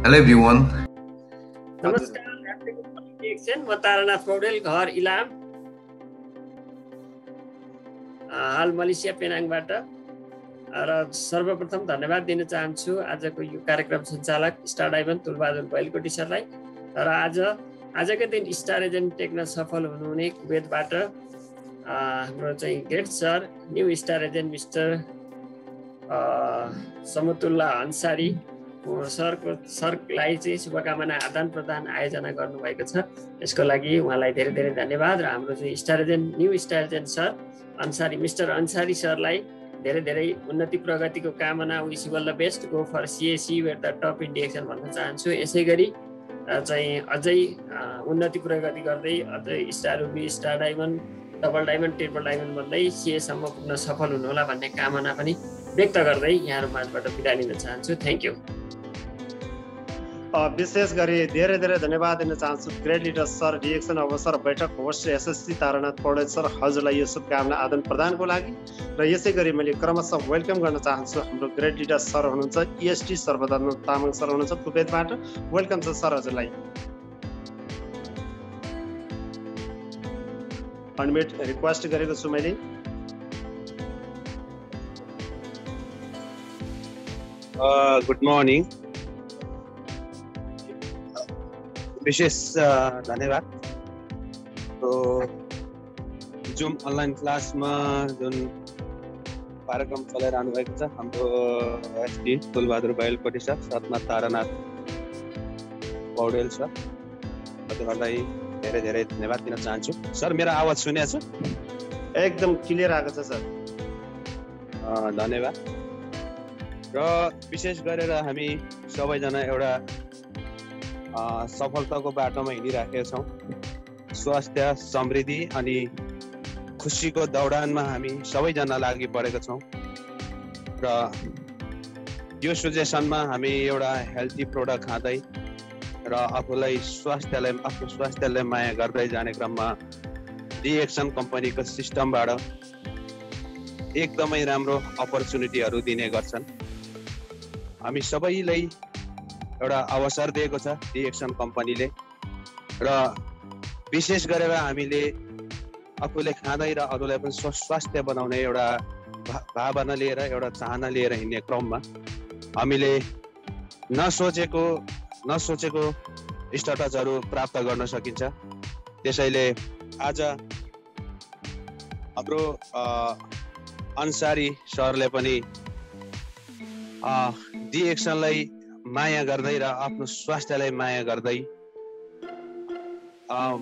Hello everyone. नमस्कार, म तारानाथ पौडेल, घर इलाम, हाल मलेसिया पेनाङबाट। र सर्वप्रथम धन्यवाद दिन चाहन्छु आजको यो कार्यक्रम सञ्चालक स्टार डायमन्ड तुलबहादुर बैलकोटी सरलाई। र आजकै दिन स्टार एजेन्ट टेक्न सफल हुनुहुने कुवेतबाट हाम्रो चाहिँ great sir new star agent mister Samatulla Ansari सरलाई चाहिँ शुभकामना आदान प्रदान आयोजना गर्नुभएको छ। यसको लागि उहाँलाई धेरै धेरै धन्यवाद। र हाम्रो चाहिँ star agent new star agent sir Ansari mister Ansari सरलाई धेरै धेरै उन्नति प्रगतिको कामना। Wish you all the best, go for CAC where the top in DXN भन्न चाहन्छु। यसै गरी चाहिँ अझै उन्नति प्रगति गर्दै अझै star ruby, star diamond, double diamond, triple diamond भन्दै सिएसम्म पुग्न सफल हुनुहोला भन्ने कामना पनि व्यक्त गर्दै यहाँहरू माझबाट बिदा लिन चाहन्छु। Thank you. विशेष गरी धेरै धेरै धन्यवाद दिन चाहन्छु ग्रेट लिडर सर, डिरेक्सन अवसर बैठक host SSC Taranath Paudel sir, हजुरलाई यो शुभकामना आदान प्रदानको लागि। र यसै गरी मैले क्रमशः वेलकम गर्न चाहन्छु हाम्रो ग्रेट लिडर सर हुनुहुन्छ EST सर्वधर्म तामाङ सर हुनुहुन्छ कुवेतबाट। वेलकम छ सर हजुरलाई। अनम्युट रिक्वेस्ट गरेको छु मैले। गुड मर्निङ, विशेष धन्यवाद। तो जुम अनलाइन क्लासमा जुन कार्यक्रम चलाइरहनु भएको छ हाम्रो एसटी तुलबहादुर बैलकोटी सर, साथमा तारानाथ पौडेल सर, हजुरहरूलाई धेरै धेरै धन्यवाद दिन चाहन्छु। सर मेरो आवाज सुनेको छ? एकदम क्लियर आएको छ सर। धन्यवाद। र विशेष गरेर हामी सबैजना एउटा सफलताको बाटोमा हिँडिराखेका छौँ। स्वास्थ्य, समृद्धि अनि खुसीको दौडानमा हामी सबैजना लागि परेका छौँ। र यो सिचुएसनमा हामी एउटा हेल्दी प्रोडक्ट खाँदै र आफ्नो स्वास्थ्यलाई माया गर्दै जाने क्रममा डिएक्सन कम्पनीको सिस्टमबाट एकदमै राम्रो अपर्च्युनिटीहरू दिने गर्छन्। हामी सबैलाई एउटा अवसर दिएको छ डिएक्सन कम्पनीले। र विशेष गरेर हामीले आफूले खाँदै र अरूलाई पनि स्वास्थ्य बनाउने एउटा भावना लिएर, एउटा चाहना लिएर हिँड्ने क्रममा हामीले नसोचेको स्टेटसहरू प्राप्त गर्न सकिन्छ। त्यसैले आज हाम्रो अन्सारी सरले पनि डिएक्सनलाई माया गर्दै र आफ्नो स्वास्थ्यलाई माया गर्दै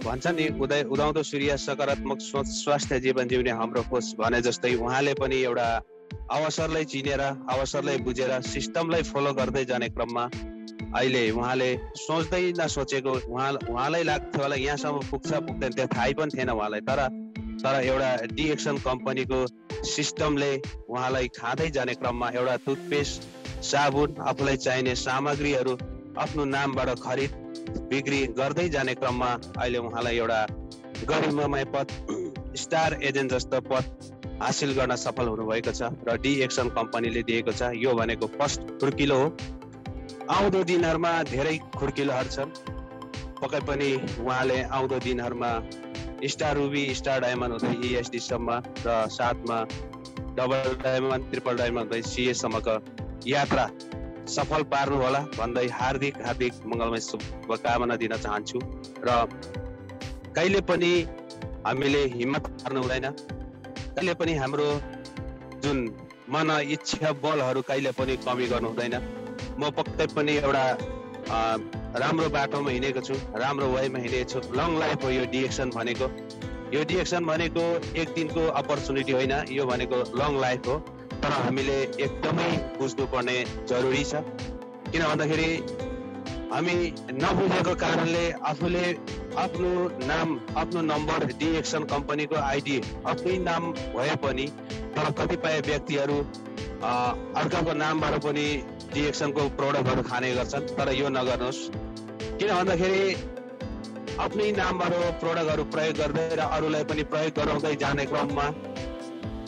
भन्छ नि उदाउँदो सूर्य सकारात्मक सोच स्वास्थ्य जीवन जिउने हाम्रो खोज भने जस्तै उहाँले पनि एउटा अवसरलाई चिनेर, अवसरलाई बुझेर, सिस्टमलाई फलो गर्दै जाने क्रममा अहिले उहाँले सोच्दै नसोचेको उहाँलाई लाग्थ्यो होला यहाँसम्म पुग्दैन, त्यो थाहै पनि थिएन उहाँलाई। तर एउटा डिएक्सन कम्पनीको सिस्टमले उहाँलाई खाँदै जाने क्रममा एउटा टुथपेस्ट, साबुन, आफूलाई चाहिने सामग्रीहरू आफ्नो नामबाट खरिद बिक्री गर्दै जाने क्रममा अहिले उहाँलाई एउटा गरिमामय पद, स्टार एजेन्ट जस्तो पद हासिल गर्न सफल हुनुभएको छ। र डिएक्सन कम्पनीले दिएको छ, यो भनेको फर्स्ट खुड्किलो हो। आउँदो दिनहरूमा धेरै खुड्किलोहरू छन्। पक्कै पनि उहाँले आउँदो दिनहरूमा स्टार रुबी, स्टार डायमन्ड हुँदै ESD सम्म र साथमा डबल डायमन्ड, ट्रिपल डायमन्ड हुँदै CA सम्मको यात्रा सफल पार्नु होला भन्दै हार्दिक मङ्गलमय शुभकामना दिन चाहन्छु। र कहिले पनि हामीले हिम्मत हार्नु हुँदैन, कहिले पनि हाम्रो जुन मन इच्छा बलहरू कहिले पनि कमी गर्नु हुँदैन। म पक्कै पनि एउटा राम्रो बाटोमा हिँडेको छु, राम्रो वेमा हिँडेको छु। लङ लाइफ हो यो डिएक्सन भनेको। यो डिएक्सन भनेको एक दिनको अपर्च्युनिटी होइन, यो भनेको लङ लाइफ हो। तर हामीले एकदमै बुझ्नुपर्ने जरुरी छ। किन भन्दाखेरि हामी नबुझेको कारणले आफूले आफ्नो नाम, आफ्नो नम्बर, डिएक्सन कम्पनीको आइडी आफ्नै नाम भए पनि तर कतिपय व्यक्तिहरू अर्काको नामबाट पनि डिएक्सनको प्रोडक्टहरू खाने गर्छन्। तर यो नगर्नुहोस्। किन भन्दाखेरि आफ्नै नामबाट प्रोडक्टहरू प्रयोग गर्दै र अरूलाई पनि प्रयोग गराउँदै जाने क्रममा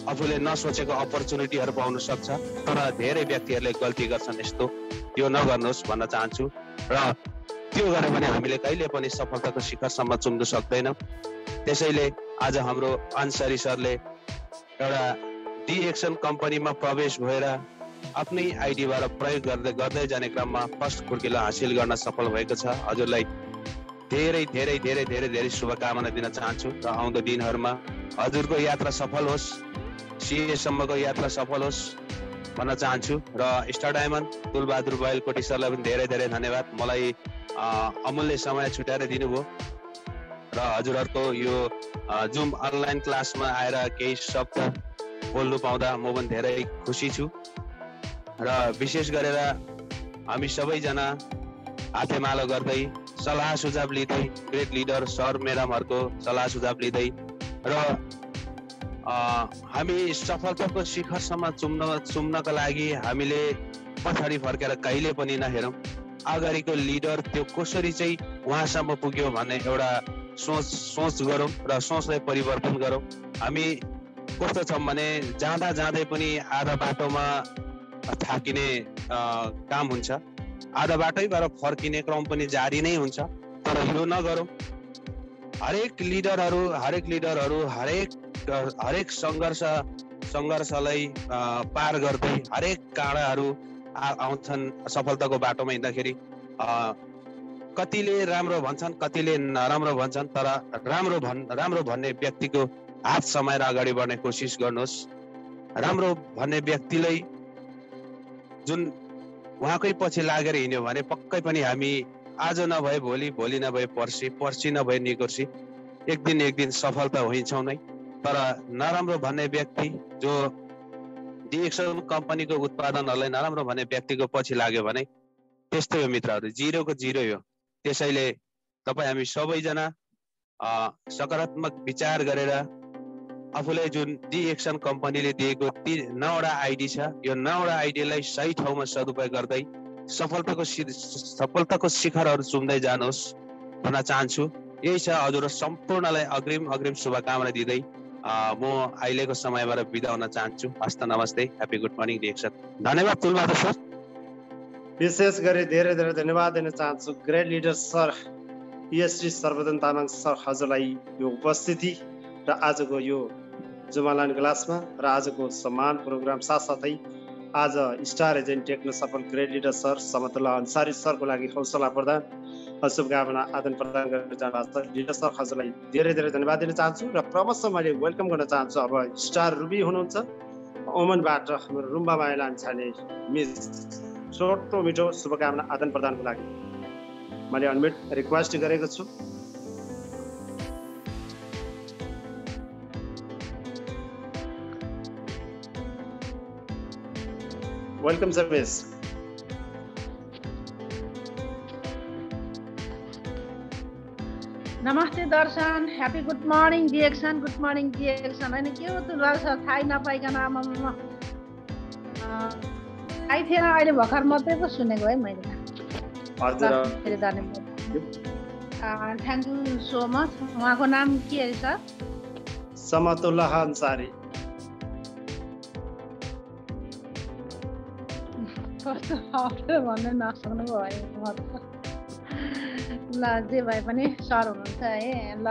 आफूले नसोचेको अपर्च्युनिटीहरू पाउन सक्छ। तर धेरै व्यक्तिहरूले गल्ती गर्छन्, यस्तो यो नगर्नुहोस् भन्न चाहन्छु। र त्यो गऱ्यो भने हामीले कहिले पनि सफलताको शिखरसम्म चुम्न सक्दैनौँ। त्यसैले आज हाम्रो अन्सारी सरले एउटा डी एक्सन कम्पनीमा प्रवेश भएर आफ्नै आइडीबाट प्रयोग गर्दै जाने क्रममा फर्स्ट खुड्किलो हासिल गर्न सफल भएको छ। हजुरलाई धेरै धेरै धेरै धेरै धेरै शुभकामना दिन चाहन्छु र आउँदो दिनहरूमा हजुरको यात्रा सफल होस्, सिएसम्मको यात्रा सफल होस् भन्न चाहन्छु। र स्टार डायमन्ड तुलबहादुर बैलकोटी सरलाई पनि धेरै धेरै धन्यवाद, मलाई अमूल्य समय छुट्याएर दिनुभयो र हजुरहरूको यो जुम अनलाइन क्लासमा आएर केही शब्द बोल्नु पाउँदा म पनि धेरै खुसी छु। र विशेष गरेर हामी सबैजना हातेमालो गर्दै सल्लाह सुझाव लिँदै ग्रेट लिडर सर म्याडमहरूको सल्लाह सुझाव लिँदै र हामी सफलताको शिखरसम्म चुम्नका लागि हामीले पछाडि फर्केर कहिले पनि नहेरौँ। अगाडिको लिडर त्यो कसरी चाहिँ उहाँसम्म पुग्यो भन्ने एउटा सोच गरौँ र सोचलाई परिवर्तन गरौँ। हामी कस्तो छौँ भने जाँदा जाँदै पनि आधा बाटोमा थाकिने काम हुन्छ, आधा बाटैबाट फर्किने क्रम पनि जारी नै हुन्छ। तर यो नगरौँ। हरेक लिडरहरू हरेक सङ्घर्षलाई पार गर्दै हरेक काँडाहरू आउँछन् सफलताको बाटोमा हिँड्दाखेरि। कतिले राम्रो भन्छन्, कतिले नराम्रो भन्छन्, तर राम्रो भन्ने व्यक्तिको हात समाएर अगाडि बढ्ने कोसिस गर्नुहोस्। राम्रो भन्ने व्यक्तिलाई जुन उहाँकै पछि लागेर हिँड्यो भने पक्कै पनि हामी आज नभए भोलि, भोलि नभए पर्सि, पर्सि नभए निकोर्सि एक दिन सफलता होइन्छौँ नै। तर नराम्रो भन्ने व्यक्ति जो डिएक्सन कम्पनीको उत्पादनहरूलाई नराम्रो भन्ने व्यक्तिको पछि लाग्यो भने त्यस्तै हो मित्रहरू, जिरोको जिरो हो। त्यसैले तपाईँ हामी सबैजना सकारात्मक विचार गरेर आफूलाई जुन डिएक्सन कम्पनीले दिएको 9वटा आइडी छ, यो 9वटा आइडीलाई सही ठाउँमा सदुपयोग गर्दै सफलताको शिखरहरू चुम्दै जानुहोस् भन्न चाहन्छु। यही छ हजुर सम्पूर्णलाई अग्रिम शुभकामना दिँदै म अहिलेको समयबाट बिदा हुन चाहन्छु। हस्त नमस्ते, ह्यापी गुड मर्निङ डिएक्सन। धन्यवाद तुलबहादुर सर। विशेष गरी धेरै धेरै धन्यवाद दिन चाहन्छु great leader sir PhD Sarvodan Tamang sir हजुरलाई यो उपस्थिति र आजको यो जुम अनलाइन क्लासमा र आजको सम्मान प्रोग्राम साथसाथै आज स्टार एजेन्ट टेक्न सफल ग्रेट लिडर सर समतुल्लाह अन्सारी सरको लागि हौसला प्रदान शुभकामना आदान प्रदान गरेर जानुभएको छ। लिडर सर हजुरलाई धेरै धेरै धन्यवाद दिन चाहन्छु र क्रमशः मैले वेलकम गर्न चाहन्छु। अब स्टार रुबी हुनुहुन्छ ओमनबाट हाम्रो रुम्बा माया लान्छाने मिस छोटो मिठो शुभकामना आदान प्रदानको लागि मैले अनम्युट रिक्वेस्ट गरेको छु। Welcome sir miss. नमस्ते दर्शन, happy good morning DXN. Good morning DXN होइन के हो तुलबहादुर सर, थाहै नपाइकन आमामा थाहै थिएन, अहिले भर्खर मात्रै पो सुनेको है मैले। धेरै धन्यवाद, थ्याङ्क यू सो मच। उहाँको नाम के अरे सर? समतुल्लाह अन्सारी। कस्तो भन्नु नसक्नु भयो। ल जे भए पनि सर हुनुहुन्छ है। ल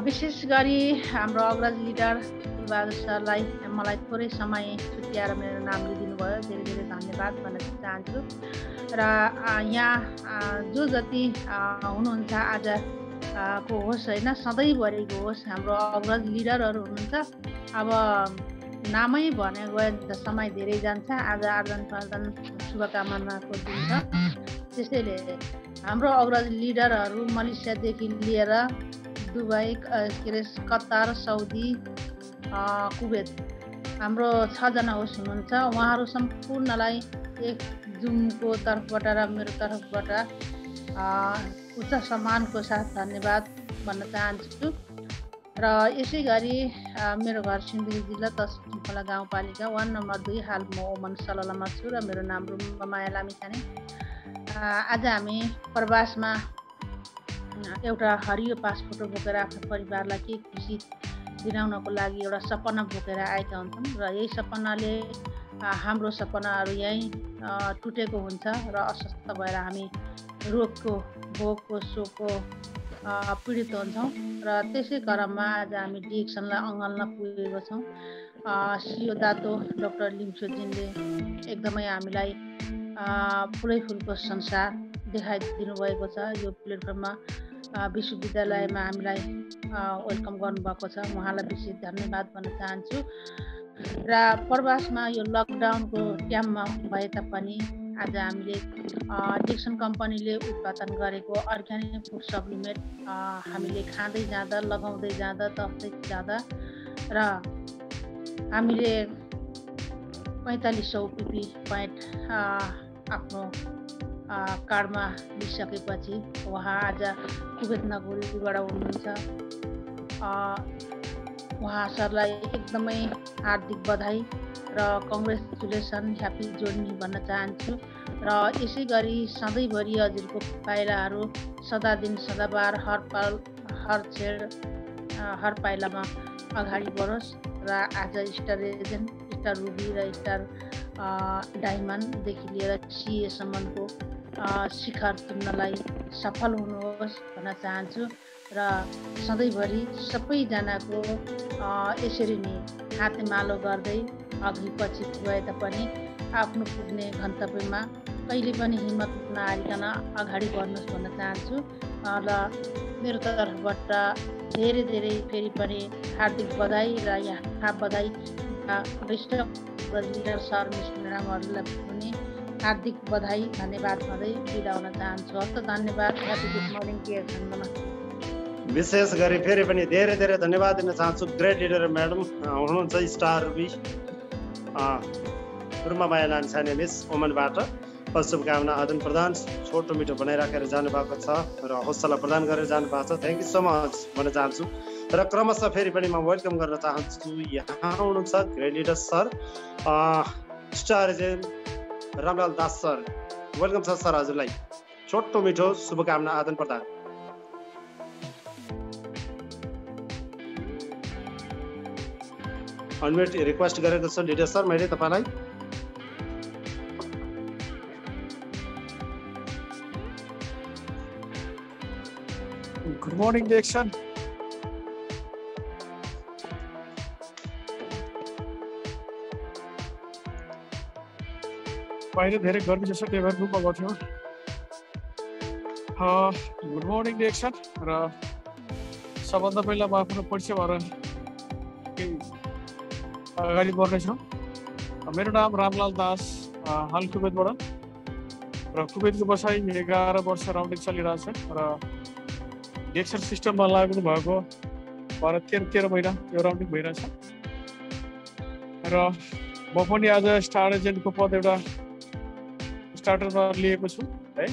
विशेष गरी हाम्रो अग्रज लिडर तुलबहादुर सरलाई मलाई थोरै समय छुट्याएर मेरो नाम लिइदिनु भयो, धेरै धेरै धन्यवाद भन्न चाहन्छु। र यहाँ जो जति हुनुहुन्छ आजको होस् होइन, सधैँभरिको होस्, हाम्रो अग्रज लिडरहरू हुनुहुन्छ। अब नामै भने गयो त समय धेरै जान्छ। आज आदान प्रदान शुभकामनाको दिन छ। त्यसैले हाम्रो अग्रज लिडरहरू मलेसियादेखि लिएर दुबई, के अरे कतार, साउदी, कुवेत हाम्रो 6 जना होस्ट हुनुहुन्छ। उहाँहरू सम्पूर्णलाई एक जुमको तर्फबाट र मेरो तर्फबाट उच्च सम्मानको साथ धन्यवाद भन्न चाहन्छु। र यसै गरी मेरो घर सिन्धुली जिल्ला तसिखोला गाउँपालिका 1 नम्बर 2, हाल म ओमन सललामा छु र मेरो नाम रुम्बा माया लामिछाने। आज हामी प्रवासमा एउटा हरियो पासपोर्ट बोकेर आफ्नो परिवारलाई केही खुसी दिलाउनको लागि एउटा सपना बोकेर आएका हुन्छौँ र यही सपनाले हाम्रो सपनाहरू यहीँ टुटेको हुन्छ र अस्वस्थ भएर हामी रोगको भोकको शोकको पीडित हुन्छौँ र त्यसै क्रममा आज हामी डिएक्सनलाई अँगाल्न पुगेको छौँ। सियो दातो डाक्टर लिम्सोजिनले एकदमै हामीलाई फुलै फुलको संसार देखाइदिनु भएको छ। यो प्लेटफर्ममा विश्वविद्यालयमा हामीलाई वेलकम गर्नुभएको छ। उहाँलाई विशेष धन्यवाद भन्न चाहन्छु। र प्रवासमा यो लकडाउनको टाइममा भए तापनि आज हामीले डिक्सन कम्पनीले उत्पादन गरेको अर्ग्यानिक फुड सप्लिमेन्ट हामीले खाँदै जाँदा लगाउँदै जाँदा दस्दै जाँदा र हामीले 4500 पिपी पोइन्ट आफ्नो कार्डमा लिइसकेपछि उहाँ आज कुवेत नगरीबाट हुनुहुन्छ। उहाँ सरलाई एकदमै हार्दिक बधाई र कङ्ग्रेचुलेसन, ह्याप्पी जोर्नी भन्न चाहन्छु। र यसै गरी सधैँभरि हजुरको पाइलाहरू सदा दिन सदाबार हर पाइलामा अगाडि बढोस् र आज स्टार एजेन्ट, स्टार रुबी र स्टार डायमन्डदेखि लिएर सिएसम्मको शिखर चुन्नलाई सफल हुनुहोस् भन्न चाहन्छु। र सधैँभरि सबैजनाको यसरी नै हातेमालो गर्दै अघि पछि गए तापनि आफ्नो पुग्ने गन्तव्यमा कहिले पनि हिम्मत नहारिकन अगाडि बढ्नुहोस् भन्न चाहन्छु। र मेरो तर्फबाट धेरै धेरै फेरि पनि हार्दिक बधाई र यहाँ बधाई वरिष्ठ लिडर सर मिस म्याडमहरूलाई पनि हार्दिक बधाई धन्यवाद भन्दै बिदा हुन चाहन्छु। हस्त धन्यवाद। Happy good morning DXN. विशेष गरी फेरि पनि धेरै धेरै धन्यवाद दिन चाहन्छु। ग्रेट लिडर म्याडम हुनुहुन्छ star ruby Ruma Maya Lanchhane miss ओमनबाट शुभकामना आदान प्रदान छोटो मिठो बनाइराखेर जानुभएको छ र हौसला प्रदान गरेर जानुभएको छ। थ्याङ्क यू सो मच भन्न चाहन्छु। र क्रमशः फेरि पनि म वेलकम गर्न चाहन्छु। यहाँ हुनुहुन्छ great leader sir star agent Ramlal Das sir. Welcome छ सर हजुरलाई। छोटो मिठो शुभकामना आदान प्रदान। अनम्युट रिक्वेस्ट गरेको छु लिडर सर मैले तपाईँलाई। Good morning DXN. बाहिर धेरै गर्मी जस्तो त्यही भएर रुममा गएको थियो। Good morning DXN. र सबभन्दा पहिला म आफ्नो परिचय भएर अगाडि बढ्नेछु। मेरो नाम रामलाल दास, हाल कुवेतबाट र कुवेतको बसाइ 11 वर्ष राउन्डिङ चलिरहेछ र डिएक्सन सिस्टममा लाग्नु भएको 12-13 महिना यो राउन्डिङ भइरहेछ। र म पनि आज स्टार एजेन्टको पद एउटा स्टार्टरमा लिएको छु है।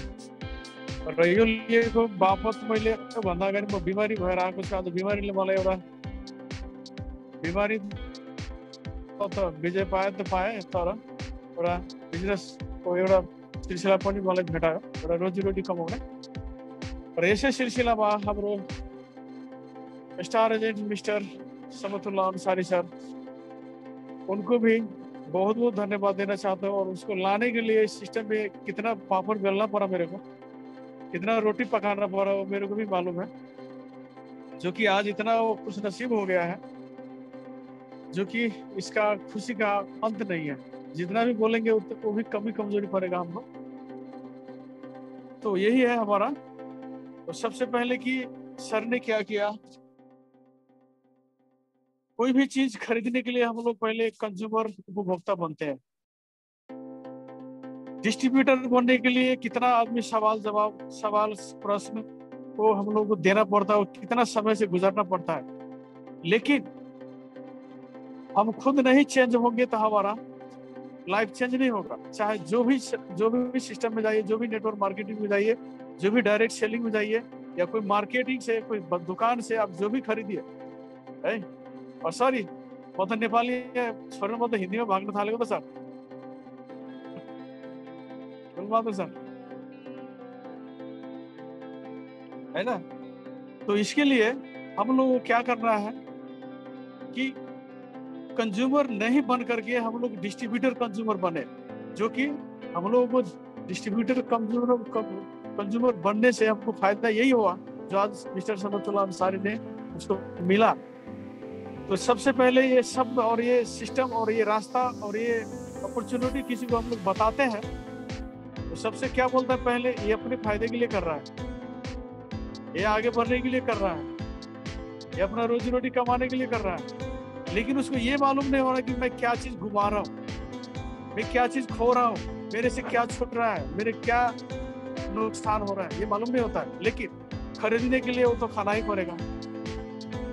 र यो लिएको बापत मैले भन्दा अगाडि म बिमारी भएर आएको छु। आज बिमारीले मलाई एउटा बिमारी त विजय पाएँ त पाएँ, तर एउटा बिजनेसको एउटा सिलसिला पनि मलाई भेटायो, एउटा रोजीरोटी कमाउने। र यसै सिलसिलामा हाम्रो star agent mister Samatulla Ansari sir, उनको भी बहुत बहुत धन्यवाद देना चाहता हूँ। और उसको लाने के लिए सिस्टम में कितना पापड़ बेलना पड़ा मेरे को, कितना रोटी पकाना पड़ा वो मेरे को भी मालूम है। जो कि आज इतना वो खुश नसीब हो गया है, जो कि इसका खुशी का अंत नहीं है। जितना भी बोलेंगे उतना वो भी कमी कमजोरी पड़ेगा हमको। तो यही है हमारा। तो सबसे पहले कि सर ने क्या किया, कोई भी चीज खरीदने के लिए हम लोग पहले कंज्यूमर उपभोक्ता बनते हैं। डिस्ट्रीब्यूटर बनने के लिए कितना आदमी सवाल जवाब, सवाल प्रश्न को हम लोग को देना पड़ता है, कितना समय से गुजरना पड़ता है। लेकिन हम खुद नहीं चेंज होंगे तो हमारा लाइफ चेंज नहीं होगा। चाहे जो भी सिस्टम में जाइए, जो भी नेटवर्क मार्केटिंग में जाइए, जो भी डायरेक्ट सेलिंग में जाइए, या कोई मार्केटिंग से, कोई दुकान से आप जो भी खरीदिए है। और सॉरी म त नेपाली छोडेर म त हिन्दीमा भाग्न थालेको त सर, बोल्नु सर है ना। तो इसके लिए हम लोग को क्या करना है कि कंज्यूमर नहीं बन करके हम लोग डिस्ट्रीब्यूटर कंज्यूमर बने, जो कि हम लोगों को डिस्ट्रीब्यूटर कंज्यूमर बनने से हमको फायदा यही हुआ जो आज मिस्टर समतुल्लाह अंसारी ने उसको मिला। तो सबसे पहले ये शब्द और ये सिस्टम और ये रास्ता और ये अपॉर्चुनिटी किसी को हम लोग बताते हैं तो सबसे क्या बोलता है, पहले ये अपने फायदे के लिए कर रहा है, ये आगे बढ़ने के लिए कर रहा है, ये अपना रोजी रोटी कमाने के लिए कर रहा है, लेकिन उसको ये मालूम नहीं हो रहा कि मैं क्या चीज घुमा रहा हूँ, मैं क्या चीज खो रहा हूँ, मेरे से क्या छूट रहा है, मेरे क्या नुकसान हो रहा है, ये मालूम नहीं होता है। लेकिन खरीदने के लिए वो तो खाना ही पड़ेगा।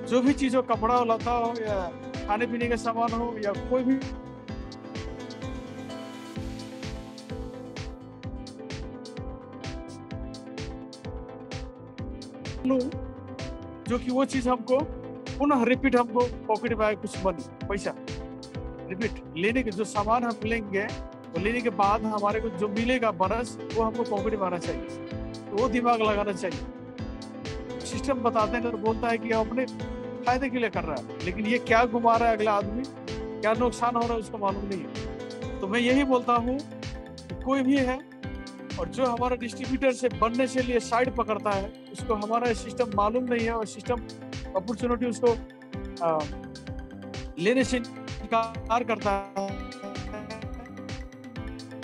जो भी चीज हो, कपड़ा हो, लता हो, या खाने पीने का सामान हो, या कोई भी जो कि वो चीज हमको पुनः रिपीट हमको पॉकेट में आए कुछ मनी पैसा रिपीट लेने के, जो सामान हम लेंगे वो लेने के बाद हमारे को जो मिलेगा बोनस वो हमको पॉकेट में आना चाहिए, तो वो दिमाग लगाना चाहिए। सिस्टम बताते हैं तो बोलता है कि अपने फायदे के लिए कर रहा है, लेकिन ये क्या घुमा रहा है अगला आदमी, क्या नुकसान हो रहा है उसको मालूम नहीं है। तो मैं यही बोलता हूँ कोई भी है और जो हमारा डिस्ट्रीब्यूटर से बनने से लिए साइड पकड़ता है उसको हमारा सिस्टम मालूम नहीं है और सिस्टम अपॉर्चुनिटी उसको लेने से इनकार करता है।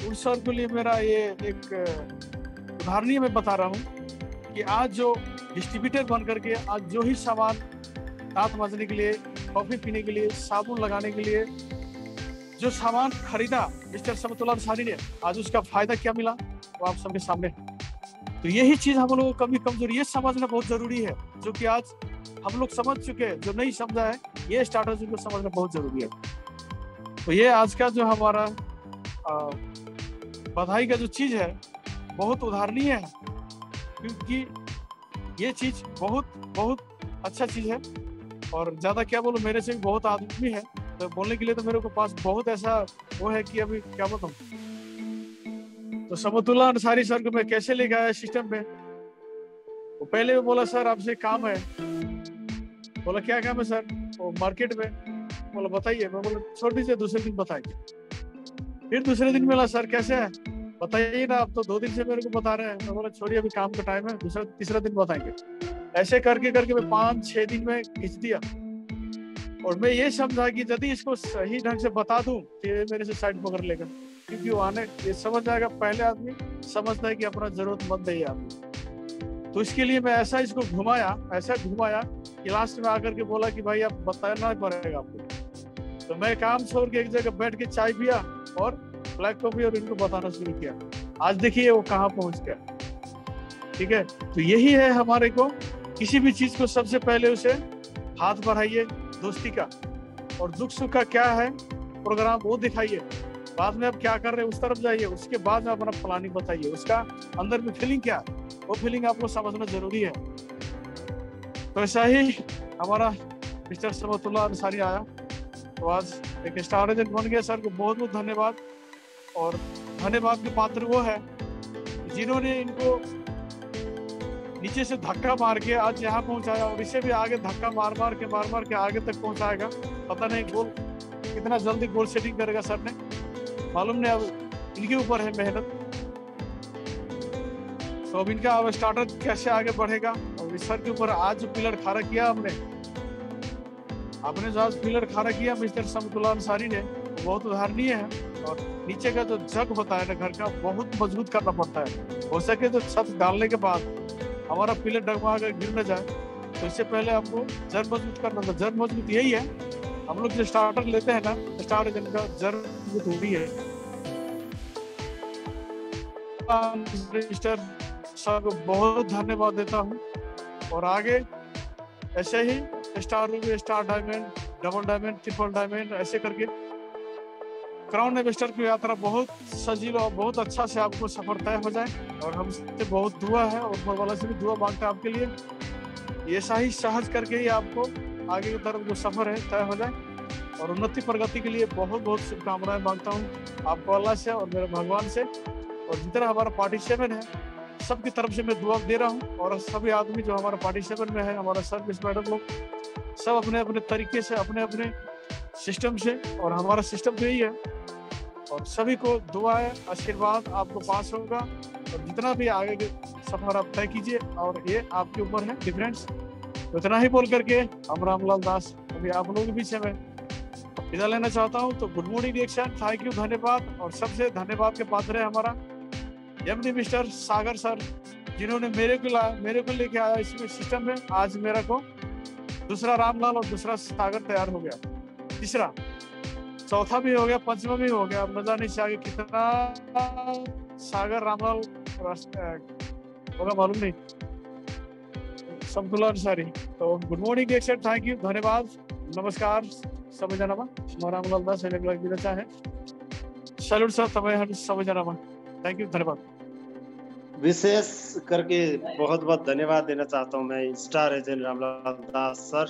उस सर के लिए मेरा ये एक उदाहरण मैं बता रहा हूँ कि आज जो डिस्ट्रीब्यूटर बन करके आज जो ही सामान दांत मांजने के लिए, कॉफी पीने के लिए, साबुन लगाने के लिए जो सामान खरीदा मिस्टर समतुल्लाह अंसारी ने, आज उसका फायदा क्या मिला वो आप सबके सामने है। तो यही चीज हम लोगों को कमी कमजोरी ये समझना बहुत जरूरी है, जो कि आज हम लोग समझ चुके हैं, जो नहीं समझा है ये स्टार्टर्स को समझना बहुत जरूरी है। तो ये आज का जो हमारा बधाई का जो चीज है बहुत उदाहरणीय है, क्योंकि ये चीज बहुत बहुत अच्छा चीज है। और ज्यादा क्या बोलूं, मेरे से भी बहुत आदमी है तो बोलने के लिए तो मेरे को पास बहुत ऐसा वो है कि अभी क्या बताऊं। तो समतुल्लाह अंसारी सर को मैं कैसे लेके आया सिस्टम में, वो पहले वो बोला सर आपसे काम है। बोला क्या काम है सर? वो मार्केट में। बोला बताइए। मैं बोला छोड़ दीजिए, दूसरे दिन बताइए। फिर दूसरे दिन मिला, सर कैसे है बताइए ना, आप तो 2 दिन से मेरे को बता रहे हैं। मैं बोला छोड़िए अभी काम का टाइम है, तीसरा दिन बताएंगे। ऐसे करके करके मैं 5-6 दिन में खींच दिया। और मैं ये समझा कि यदि इसको सही ढंग से बता दूं तो ये मेरे से साइड पकड़ लेगा, क्योंकि वो आने ये समझ जाएगा। पहले आदमी समझता है कि अपना जरूरतमंद है ये आदमी, तो इसके लिए मैं ऐसा इसको घुमाया, ऐसा घुमाया कि लास्ट में आकर के बोला कि भाई आप बताना पड़ेगा आपको। तो मैं काम छोड़ के एक जगह बैठ के चाय पिया और ब्लैक कॉफी और इनको बताना शुरू किया। आज देखिए वो कहाँ पहुंच गया। ठीक है, तो यही है हमारे को, किसी भी चीज को सबसे पहले उसे हाथ बढ़ाइए दोस्ती का, और दुख सुख का क्या है प्रोग्राम वो दिखाइए। बाद में आप क्या कर रहे हैं उस तरफ जाइए, उसके बाद में अपना प्लानिंग बताइए, उसका अंदर में फीलिंग क्या है वो फीलिंग आपको समझना जरूरी है। तो ऐसा ही हमारा मिस्टर समतुल्लाह अंसारी आया तो आज एक स्टार एजेंट बन गया। सर को बहुत बहुत धन्यवाद। और धन्यवाद के पात्र वो है जिन्होंने इनको नीचे से धक्का मार के आज यहाँ पहुंचाया, और इसे भी आगे धक्का मार मार के आगे तक पहुंचाएगा। पता नहीं गोल कितना जल्दी गोल सेटिंग करेगा सर ने, मालूम नहीं, अब इनके ऊपर है मेहनत। तो अब इनका अब स्टार्टर कैसे आगे बढ़ेगा, और इस सर के ऊपर आज जो पिलर खड़ा किया आपने जो आज पिलर खड़ा किया मिस्टर समतुल्लाह अंसारी ने, बहुत उदाहरणीय है। और नीचे का जो जग होता है ना घर का, बहुत मजबूत करना पड़ता है। हो सके तो छत डालने के बाद हमारा पिलर डगमगा कर गिर न जाए, तो इससे पहले हमको जड़ मजबूत करना था। जड़ मजबूत यही है, हम लोग जो स्टार्टर लेते हैं ना, स्टार्टर जिनका जड़ मजबूत होती है। मिस्टर सर को बहुत धन्यवाद देता हूँ। और आगे ऐसे ही star ruby, star diamond, double diamond, triple diamond, ऐसे करके क्राउन इन्वेस्टर की यात्रा बहुत सजील और बहुत अच्छा से आपको सफर तय हो जाए। और हमसे बहुत दुआ है और ऊपर वाला से भी दुआ मांगते हैं आपके लिए। ये सही सहज करके ही आपको आगे की तरफ जो सफर है तय हो जाए। और उन्नति प्रगति के लिए बहुत बहुत शुभकामनाएं मांगता हूँ आपको अल्लाह से और मेरे भगवान से। और जितना हमारा पार्टी 7 है सबकी तरफ से मैं दुआ दे रहा हूँ। और सभी आदमी जो हमारा पार्टी 7 में है, हमारा सर्विस मैडम लोग, सब अपने अपने तरीके से अपने अपने सिस्टम से, और हमारा सिस्टम तो यही है। और सभी को दुआ है, आशीर्वाद आपको पास होगा, और जितना भी आगे के सफर आप तय कीजिए, और ये आपके ऊपर है डिफरेंस। तो इतना ही बोल करके हम रामलाल दास अभी आप लोगों के बीच में विदा लेना चाहता हूँ। तो good morning reaction, thank you, धन्यवाद। और सबसे धन्यवाद के पात्र है हमारा एमडी मिस्टर सागर सर, जिन्होंने मेरे को लेके आया इसमें सिस्टम में। आज मेरा को दूसरा रामलाल और दूसरा सागर तैयार हो गया, तीसरा, चौथा भी हो गया, पंचमा भी हो गया। मजा नहीं चाहिए कितना सागर रामलाल होगा मालूम नहीं, समतुला अनुसारी। तो good morning reaction, thank you, धन्यवाद, नमस्कार सबैजनामा। म रामलाल दास अहिलेको लागि बिदा चाहे। सल्युट सर तपाईहरु सबैजनामा, थैंक यू, धन्यवाद। विशेष करके बहुत बहुत धन्यवाद देना चाहता हूँ मैं star agent Ramlal Das sir,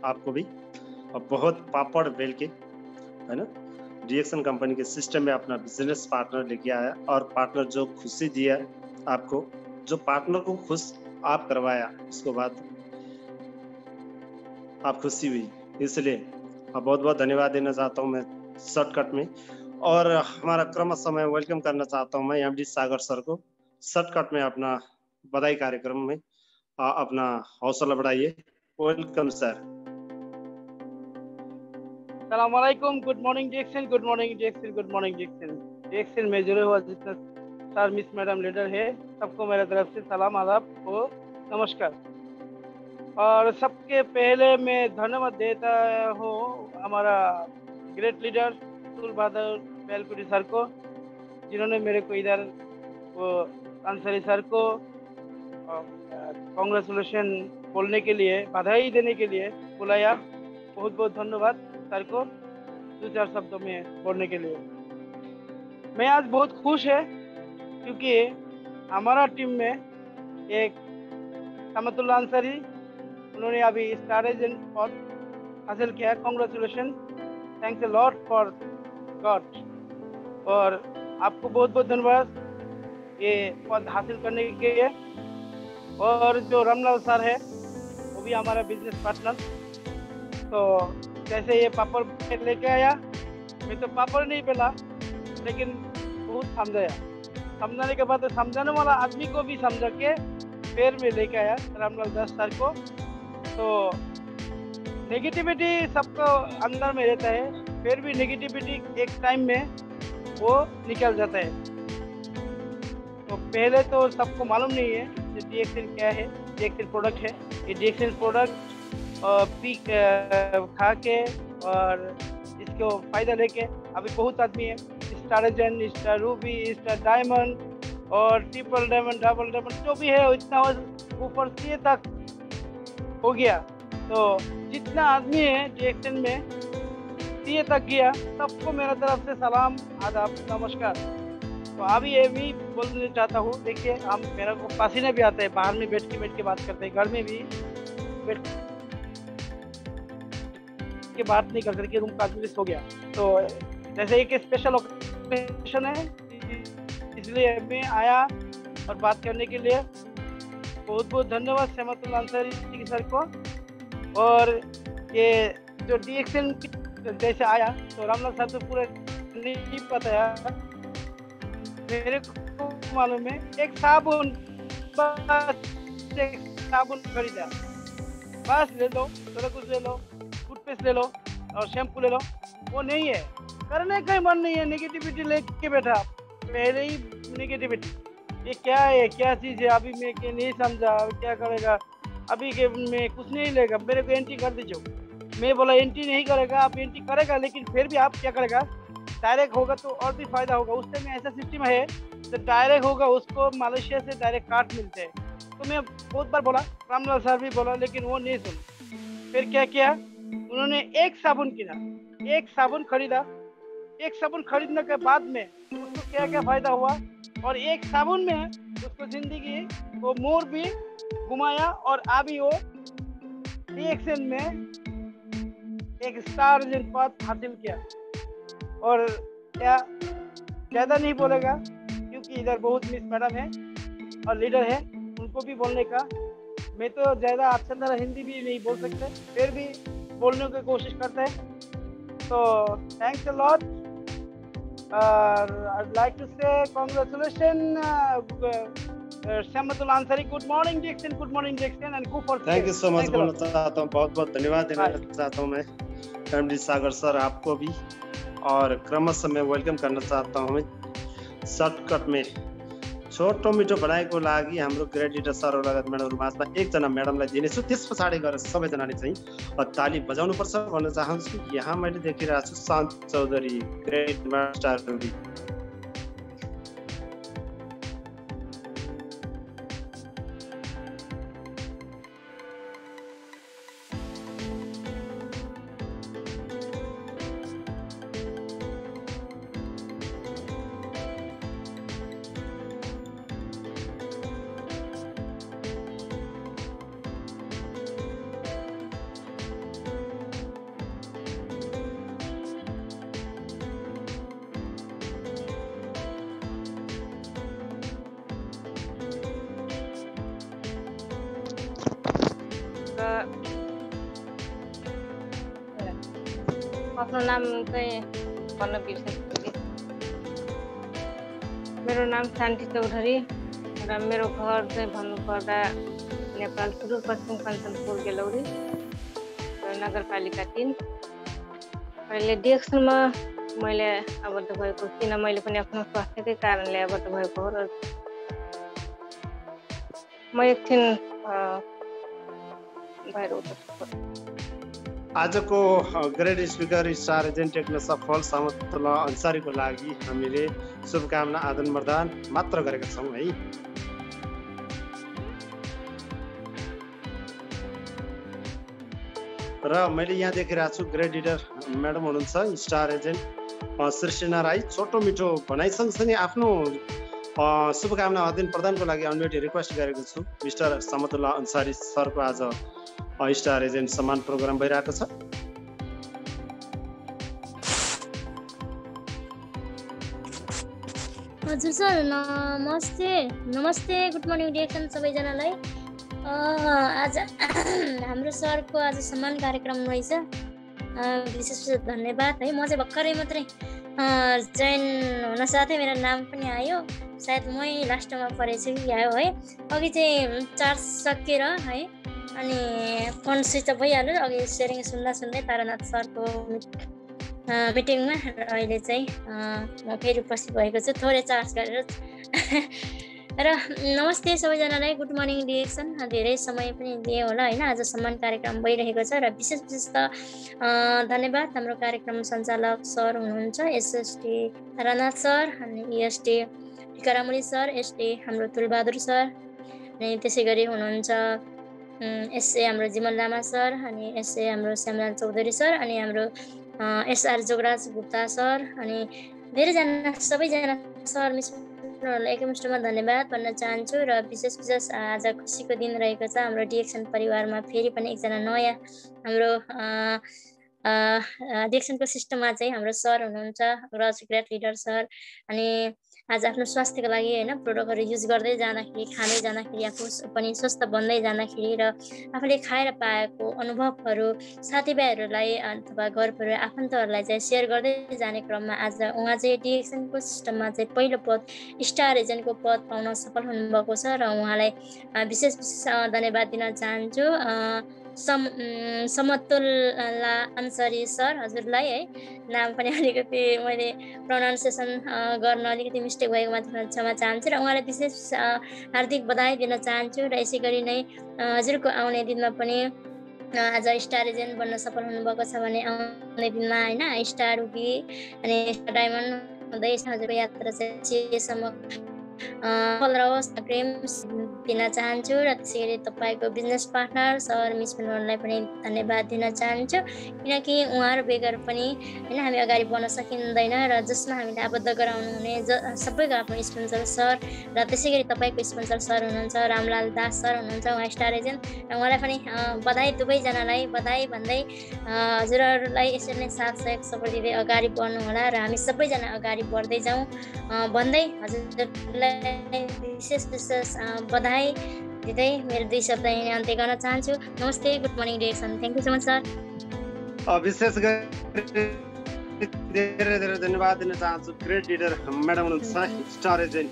आपको भी। और बहुत पापड़ बेल के, है ना, रिएक्शन कंपनी के सिस्टम में अपना बिजनेस पार्टनर लेके आया, और पार्टनर जो खुशी दिया आपको, जो पार्टनर को खुश आप करवाया, उसके बाद आप खुशी हुई, इसलिए बहुत बहुत धन्यवाद देना चाहता हूँ मैं शॉर्टकट में। और हमारा क्रमशः मैं वेलकम करना चाहता हूँ मैं एमडी सागर सर को शॉर्टकट में अपना बधाई कार्यक्रम में। अपना हौसला बढ़ाइए। Welcome sir. सलाम वालेकुम, good morning DXN, good morning DXN, good morning DXN. DXN में जुड़े हुआ जितना सर, मिस, मैडम, लीडर है, सबको मेरे तरफ से सलाम, आदाब और नमस्कार। और सबके पहले मैं धन्यवाद देता हूँ हमारा ग्रेट लीडर अब्दुल बहादुर बेलपुरी सर को, जिन्होंने मेरे को इधर वो अंसारी सर को कांग्रेचुलेशन बोलने के लिए, बधाई देने के लिए बुलाया। बहुत बहुत धन्यवाद सर को दो चार शब्दों में बोलने के लिए। मैं आज बहुत खुश है क्योंकि हमारा टीम में एक समतुल्ला अंसारी, उन्होंने अभी स्टार एजेंट पद हासिल किया। Congratulation, thanks a lot for God. और आपको बहुत बहुत धन्यवाद ये पद हासिल करने के लिए। और जो रामलाल सर है वो भी हमारा बिजनेस पार्टनर। तो जैसे ये पापड़ लेके आया, मैं तो पापड़ नहीं बेला, लेकिन बहुत समझाया। समझाने के बाद तो समझाने वाला आदमी को भी समझा के फिर में लेके आया रामलाल दास सर को। तो नेगेटिविटी सबको अंदर में रहता है, फिर भी नेगेटिविटी एक टाइम में वो निकल जाता है। तो पहले तो सबको मालूम नहीं है कि डीएक्सन क्या है। डीएक्सन प्रोडक्ट है, ये डीएक्सन प्रोडक्ट पी खा के और इसको फायदा लेके अभी बहुत आदमी है, star agent, star ruby, star diamond और ट्रिपल डायमंड, डबल डायमंड, जो भी है इतना ऊपर सीए तक हो गया। तो जितना आदमी है डीएक्सन में सीए तक गया, सबको मेरा तरफ से सलाम, आदाब, नमस्कार। तो अभी ये भी बोलना चाहता हूँ, देखिए हम, मेरा को पसीना भी आता है, बाहर में बैठ के बात करते हैं, घर में भी बैठ के बात नहीं कर सकते, रूम का हो गया। तो जैसे एक स्पेशल ओकेशन है, इसलिए मैं आया और बात करने के लिए। बहुत बहुत धन्यवाद समतुल्ला अंसारी सर को। और ये जो डीएक्सन जैसे आया तो रामलाल सर तो पूरा नहीं बताया, मेरे को मालूम है। एक साबुन, बस एक साबुन खरीदा, बस ले लो, थोड़ा कुछ ले लो, टूथपेस्ट ले लो और शैम्पू ले लो, वो नहीं है। करने का ही मन नहीं है, नेगेटिविटी लेके बैठा, पहले ही नेगेटिविटी। ये क्या है, क्या चीज़ है, अभी मैं क्या नहीं समझा, क्या करेगा, अभी के मैं कुछ नहीं लेगा, मेरे को एंट्री कर दीजिए। मैं बोला एंट्री नहीं करेगा, आप एंट्री करेगा, लेकिन फिर भी आप क्या करेगा, डायरेक्ट होगा तो और भी फायदा होगा। उस टाइम में ऐसा सिस्टम है, तो डायरेक्ट होगा उसको मलेशिया से डायरेक्ट कार्ड मिलते हैं। तो मैं बहुत बार बोला, रामलाल सर भी बोला, लेकिन वो नहीं सुन। फिर क्या किया, उन्होंने एक साबुन किना, एक साबुन खरीदा। एक साबुन खरीदने के बाद में उसको क्या क्या फायदा हुआ, और एक साबुन में उसको जिंदगी वो मोड़ भी घुमाया, और अभी वो डीएक्सन में एक स्टार एजेंट पद हासिल किया। और क्या ज़्यादा नहीं बोलेगा, क्योंकि इधर बहुत मिस मैडम है और लीडर है, उनको भी बोलने का। मैं तो ज़्यादा अच्छा तरह हिंदी भी नहीं बोल सकते, फिर भी बोलने की कोशिश करता है। So thanks a lot. I'd like to say congratulations, Samatul Ansari. Good morning, Jackson. Good morning, Jackson, and go for. Thank you so much बोलना चाहता हूँ, बहुत बहुत धन्यवाद देना चाहता हूँ मैं एमडी सागर सर आपको भी, और क्रमशः मैं वेलकम करना चाहता हूँ सर्टकट में छोटो मिठो भनाइको लागि हाम्रो ग्रेड लिडर सर लगायत म्याडमहरु माझमा एकजना म्याडमलाई दिनेछु, त्यस पछाडि गएर सबैजनाले चाहिँ ताली बजाउनुपर्छ भन्न चाहन्छु। यहाँ मैले देखिरहेको छु शान्त चौधरी ग्रेड मास्टर रुबी। आफ्नो नाम चाहिँ भन्न बिर्सेँ। मेरो नाम शान्ति चौधरी र मेरो घर चाहिँ भन्नुपर्दा नेपाल सुदूरपश्चिम कञ्चनपुर गेलौरी नगरपालिका 3। अहिले डिएक्सनमा मैले आबद्ध भएको किन मैले पनि आफ्नो स्वास्थ्यकै कारणले आबद्ध भएको हो र म एकछिन बाहिर उठ्छु। आजको ग्रेड स्पिकर स्टार एजेन्ट टेक्न सफल समतुल्ला अन्सारीको लागि हामीले शुभकामना आदान प्रदान मात्र गरेका छौँ है। र मैले यहाँ देखिरहेको छु ग्रेड लिडर म्याडम हुनुहुन्छ स्टार एजेन्ट सृष्टिना राई। छोटो मिठो भनाइ सँगसँगै आफ्नो शुभकामना आदान प्रदानको लागि अनुमति रिक्वेस्ट गरेको छु। मिस्टर समतुल्ला अन्सारी सरको आज स्टार एजेन्ट सम्मान प्रोग्राम भइरहेको छ। हजुर सर नमस्ते नमस्ते, गुड मर्निङ डिएक्सन सबैजनालाई। आज हाम्रो सरको आज सम्मान कार्यक्रम रहेछ, विशेष धन्यवाद है। म चाहिँ भर्खरै मात्रै जैन हुन साथै मेरो नाम पनि आयो, सायद मै लास्टमा परेछु कि आयो है। अघि चाहिँ चार्ज सकिएर है अनि फोन स्विच अफ भइहाल्यो। अघि सेयरिङ सुन्दै तारानाथ सरको मिटिङमा र अहिले चाहिँ म फेरि उपस्थित भएको छु थोरै चार्ज गरेर। र नमस्ते सबैजनालाई, गुड मर्निङ डिएक्सन। धेरै समय पनि दिए होला होइन, आज सम्मान कार्यक्रम भइरहेको छ र विशेष त धन्यवाद हाम्रो कार्यक्रम सञ्चालक सर हुनुहुन्छ एसएसटी तारानाथ सर, अनि इएसटी टिकारामुली सर, एसटी हाम्रो तुलबहादुर सर, अनि त्यसै गरी हुनुहुन्छ एसए हाम्रो जिमल लामा सर, अनि एसए हाम्रो श्यामलाल चौधरी सर, अनि हाम्रो एसआर जोगराज गुप्ता सर, अनि धेरैजना सबैजना सर मिसहरूलाई एकमुष्टमा धन्यवाद भन्न चाहन्छु। र विशेष आज खुसीको दिन रहेको छ हाम्रो डिएक्सन परिवारमा। फेरि पनि एकजना नयाँ हाम्रो डिएक्सनको सिस्टममा चाहिँ हाम्रो सर हुनुहुन्छ रज ग्रेट लिडर सर। अनि आज आफ्नो स्वास्थ्यको लागि होइन प्रोडक्टहरू युज गर्दै जाँदाखेरि, खाँदै जाँदाखेरि, आफू पनि स्वस्थ बन्दै जाँदाखेरि र आफूले खाएर पाएको अनुभवहरू साथीभाइहरूलाई अथवा घर परिवार आफन्तहरूलाई चाहिँ सेयर गर्दै जाने क्रममा आज उहाँ चाहिँ डिएक्सनको सिस्टममा चाहिँ पहिलो पद स्टार एजेन्टको पद पाउन सफल हुनुभएको छ र उहाँलाई विशेष धन्यवाद दिन चाहन्छु। समतुल्ला अन्सारी सर हजुरलाई है, नाम पनि अलिकति मैले प्रोनाउन्सिएसन गर्न अलिकति मिस्टेक भएकोमा क्षमा चाहन्छु र उहाँलाई विशेष हार्दिक बधाई दिन चाहन्छु। र यसै गरी नै हजुरको आउने दिनमा पनि आज स्टार एजेन्ट बन्न सफल हुनुभएको छ भने आउने दिनमा होइन स्टार रुबी अनि डायमन्ड हुँदै हजुरको यात्रा चाहिँ सिएसम्म सफल रहोस् प्रेम दिन चाहन्छु। र त्यसै गरी तपाईँको बिजनेस पार्टनर सर मिसहरूलाई पनि धन्यवाद दिन चाहन्छु, किनकि उहाँहरू बेगर पनि होइन हामी अगाडि बढ्न सकिँदैन र जसमा हामीले आबद्ध गराउनु हुने सबैको आफ्नो स्पोन्सर सर र त्यसै गरी तपाईँको स्पोन्सर सर हुनुहुन्छ रामलाल दास सर हुनुहुन्छ, उहाँ स्टार एजेन्ट र उहाँलाई पनि बधाई, दुवैजनालाई बधाई भन्दै हजुरहरूलाई यसरी नै साथ सहयोग सपोर्ट दिँदै अगाडि बढ्नु होला र हामी सबैजना अगाडि बढ्दै जाउँ भन्दै हजुरलाई विशेष बधाई दिँदै मेरो 2 शब्द यहीँ अन्त्य गर्न चाहन्छु। नमस्ते, good morning DXN, thank you so much sir. विशेष गरी धेरै धेरै धन्यवाद दिन चाहन्छु। ग्रेट लिडर म्याडम हुनुहुन्छ star agent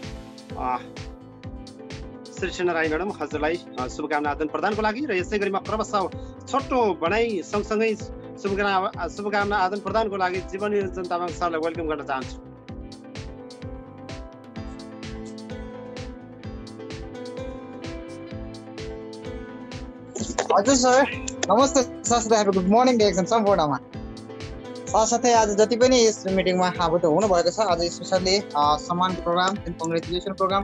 Srijana Rai madam, हजुरलाई शुभकामना आदान प्रदानको लागि र यसै गरी म क्रमशः छोटो भनाइ सँगसँगै शुभकामना आदान प्रदानको लागि जीवन योजना तामाङ सरलाई वेलकम गर्न चाहन्छु। हजुर सर, नमस्ते सर, गुड मर्निङ डिरेक्सन सम्पूर्णमा। साथसाथै आज जति पनि यस मिटिङमा आबद्ध हुनुभएको छ, आज स्पेसल्ली सम्मान प्रोग्राम कङ्ग्रेचुलेसन प्रोग्राम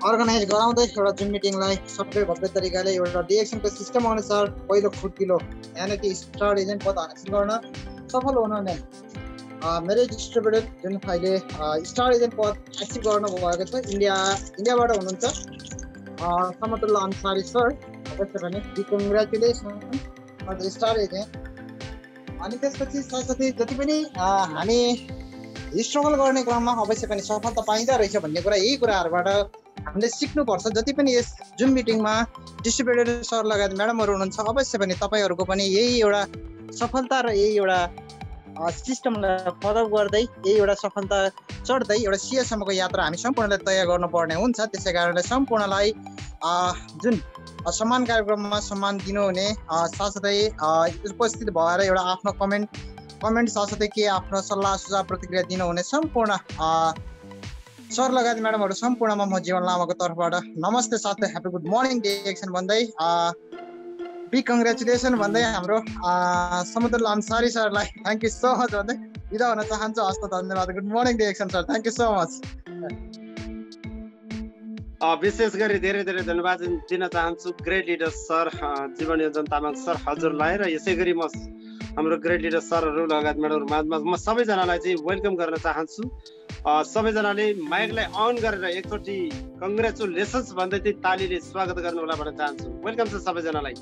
अर्गनाइज गराउँदै एउटा जुन मिटिङलाई सबै भव्य तरिकाले एउटा डिएक्सनको सिस्टम अनुसार पहिलो खुट्किलो यानि कि स्टार एजेन्ट पद हासिल गर्न सफल हुनुहुने मेरो डिस्ट्रिब्युटर जुन अहिले स्टार एजेन्ट पद हासिल गर्नुभएको छ इन्डियाबाट हुनुहुन्छ समतुल्ला अन्सारी सर, अवश्य पनि congratulation for the star agent. अनि त्यसपछि साथसाथै जति पनि हामी स्ट्रगल गर्ने क्रममा अवश्य पनि सफलता पाइँदो रहेछ भन्ने कुरा, यही कुराहरूबाट हामीले सिक्नुपर्छ। जति पनि यस जुन मिटिङमा डिस्ट्रिब्युटर सर लगायत म्याडमहरू हुनुहुन्छ, अवश्य पनि तपाईँहरूको पनि यही एउटा सफलता र यही एउटा सिस्टमलाई फलो गर्दै यही एउटा सफलता चढ्दै एउटा सिएसम्मको यात्रा हामी सम्पूर्णलाई तय गर्नुपर्ने हुन्छ। त्यसै कारणले सम्पूर्णलाई जुन सम्मान कार्यक्रममा सम्मान दिनुहुने साथसाथै उपस्थित भएर एउटा आफ्नो कमेन्ट साथसाथै के आफ्नो सल्लाह सुझाव प्रतिक्रिया दिनुहुने सम्पूर्ण सर लगायत म्याडमहरू सम्पूर्णमा म जीवन लामाको तर्फबाट नमस्ते साथै ह्याप्पी गुड मर्निङ डिरेक्सन भन्दै बिग कङ्ग्रेचुलेसन भन्दै हाम्रो समतुल्ला अन्सारी सरलाई थ्याङ्क यू सो मच भन्दै बिदा हुन चाहन्छु। हस्त धन्यवाद। Good morning DXN sir, thank you so much. विशेष गरी धेरै धेरै धन्यवाद दिन चाहन्छु ग्रेट लिडर सर जीवन योजना तामाङ सर हजुरलाई, र यसै गरी म हाम्रो ग्रेट लिडर सरहरू लगायत म्याडमहरू माझमा म सबैजनालाई चाहिँ वेलकम गर्न चाहन्छु। सबैजनाले माइकलाई अन गरेर एकचोटि कङ्ग्रेचुलेसन्स भन्दै चाहिँ तालीले स्वागत गर्नु होला भन्न चाहन्छु। वेलकम छ सबैजनालाई।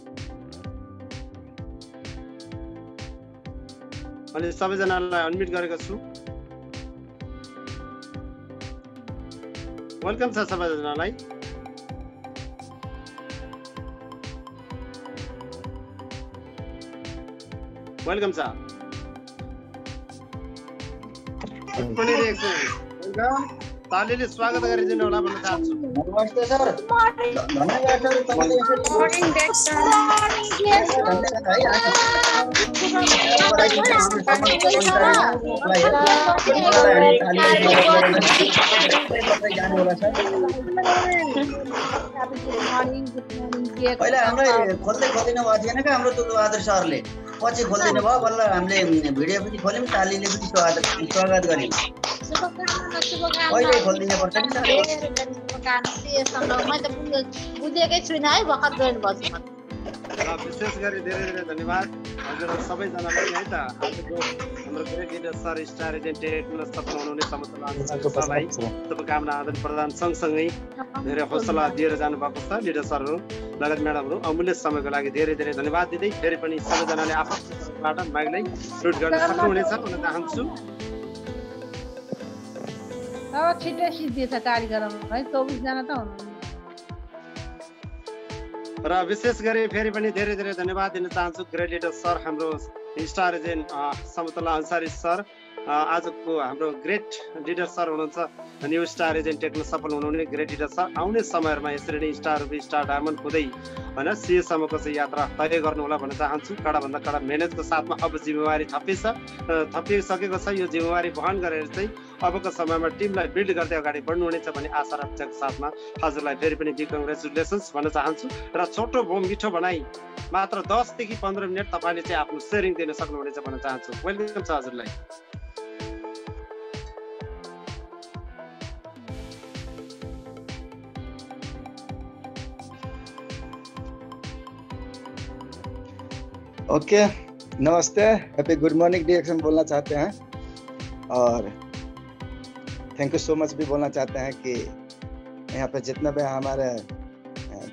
अनि सबैजनालाई अनम्युट गरेको छु। वेलकम छ सबैजनालाई। वेलकम छ। तालीले स्वागत गरिदिनु होला भन्न चाहन्छु। नमस्ते सर, धन्यवाद पहिला हामीलाई खोल्दै नभएको थिएन क्या हाम्रो त्यो आदर सरले, पछि खोलिदिनु भयो। बल्ल हामीले भिडियो पनि खोल्यौँ, तालीले पनि स्वागत गर्यौँ। कहिले खोलिदिनु पर्छ नि सर? बुझेकै छुइनँ है, भर्खर जोइन भएको छु। विशेष गरी धेरै धेरै धन्यवाद हजुरहरू सबैजनालाई है त। आजको हाम्रो great leader sir star agent technology सफल हुनुहुने समतुल्ला सरलाई शुभकामना आदान प्रदान सँगसँगै धेरै हौसला दिएर जानुभएको छ लिडर सरहरू लगायत म्याडमहरू। अमूल्य समयको लागि धेरै धेरै धन्यवाद दिँदै फेरि पनि सबैजनाले आफ्नोबाट मागलाई सुट गर्न सक्नुहुनेछ भन्न चाहन्छु। अब छिट्टै सिद्धि छ कार्यक्रम है, 24 जना त हुनुहुन्छ। र विशेष गरी फेरि पनि धेरै धेरै धन्यवाद दिन चाहन्छु ग्रेट लिडर सर हाम्रो स्टार एजेन्ट समतुल्ला अन्सारी सर। आजको हाम्रो ग्रेट लिडर सर हुनुहुन्छ न्यू स्टार एजेन्ट टेक्न सफल हुनुहुने ग्रेट लिडर सर। आउने समयहरूमा यसरी नै स्टार डायमन्ड हुँदै होइन सिएसम्मको चाहिँ यात्रा तय गर्नु होला भन्न चाहन्छु। कडाभन्दा कडा मेहनतको साथमा अब जिम्मेवारी थपिसकेको छ। यो जिम्मेवारी वहन गरेर चाहिँ अबको समयमा टिमलाई बिल्ड गर्दै अगाडि बढ्नुहुनेछ भन्ने आशा राख्छको साथमा हजुरलाई फेरि पनि बिग कङ्ग्रेचुलेसन्स भन्न चाहन्छु। र छोटो मिठो भनाइ मात्र 10 देखि 15 मिनट तपाईँले चाहिँ आफ्नो सेयरिङ दिन सक्नुहुनेछ भन्न चाहन्छु। वेलकम छ हजुरलाई। ओके, नमस्ते, हैप्पी गुड मॉर्निंग डिरेक्शन बोलना चाहते हैं और थैंक यू सो मच भी बोलना चाहते हैं कि यहाँ पे जितना भी हमारे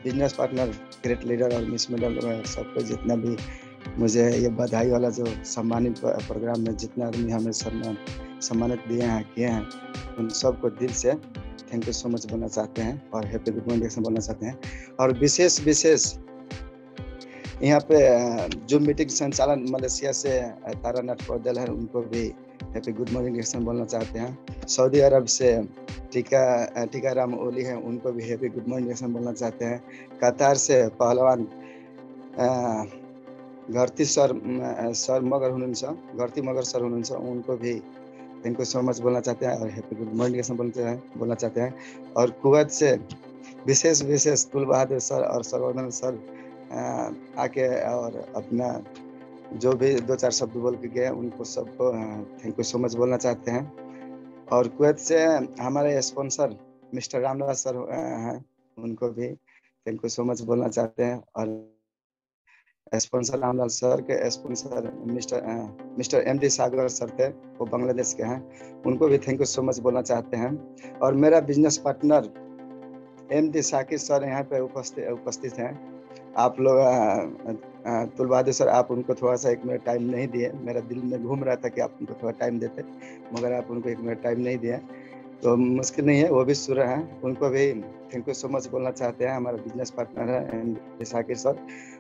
बिजनेस पार्टनर ग्रेट लीडर और मिस मेडल सबको जितना भी मुझे ये बधाई वाला जो सम्मानित प्रोग्राम में जितने आदमी हमें सम्मानित दिए हैं किए हैं, उन सबको दिल से थैंक यू सो मच बोलना चाहते हैं और हैप्पी गुड मॉर्निंग डिरेक्शन बोलना चाहते हैं। और विशेष यहाँ पे जो मीटिंग संचालन मलेशिया से तारानाथ पौडेल है, उनको भी हैप्पी गुड मॉर्निंग डिएक्शन बोलना चाहते हैं। सऊदी अरब से टीकाराम ओली हैं, उनको भी हैप्पी गुड मॉर्निंग डिएक्शन बोलना चाहते हैं। कतार से पहलवान घरती मगर हुनुहुन्छ, उनको भी थैंक यू सो मच बोलना चाहते हैं और हैप्पी गुड मॉर्निंग बोलना चाहते हैं। और कुवैत से विशेष कुल बहादुर सर और सर्वधन सर आके और अपना जो भी 2-4 शब्द बोल के गए, उनको सबको थैंक यू सो मच बोलना चाहते हैं। और कुवैत से हमारे स्पॉन्सर मिस्टर रामलाल सर हैं, उनको भी थैंक यू सो मच बोलना चाहते हैं। और स्पॉन्सर रामलाल सर के स्पॉन्सर मिस्टर MD सागर सर थे, वो बांग्लादेश के हैं, उनको भी थैंक यू सो मच बोलना चाहते हैं। और मेरा business partner MD Sakir sir यहाँ पे उपस्थित हैं। आप लोग तुल बहादुर सर, आप उनको थोड़ा सा 1 मिनट टाइम नहीं दिए। मेरा दिल में घूम रहा था कि आप उनको थोड़ा टाइम देते, मगर आप उनको 1 मिनट टाइम नहीं दिए, तो मुश्किल नहीं है, वो भी सुर हैं, उनको भी थैंक यू सो मच बोलना चाहते हैं। हमारा बिजनेस पार्टनर है MD साकिर सर।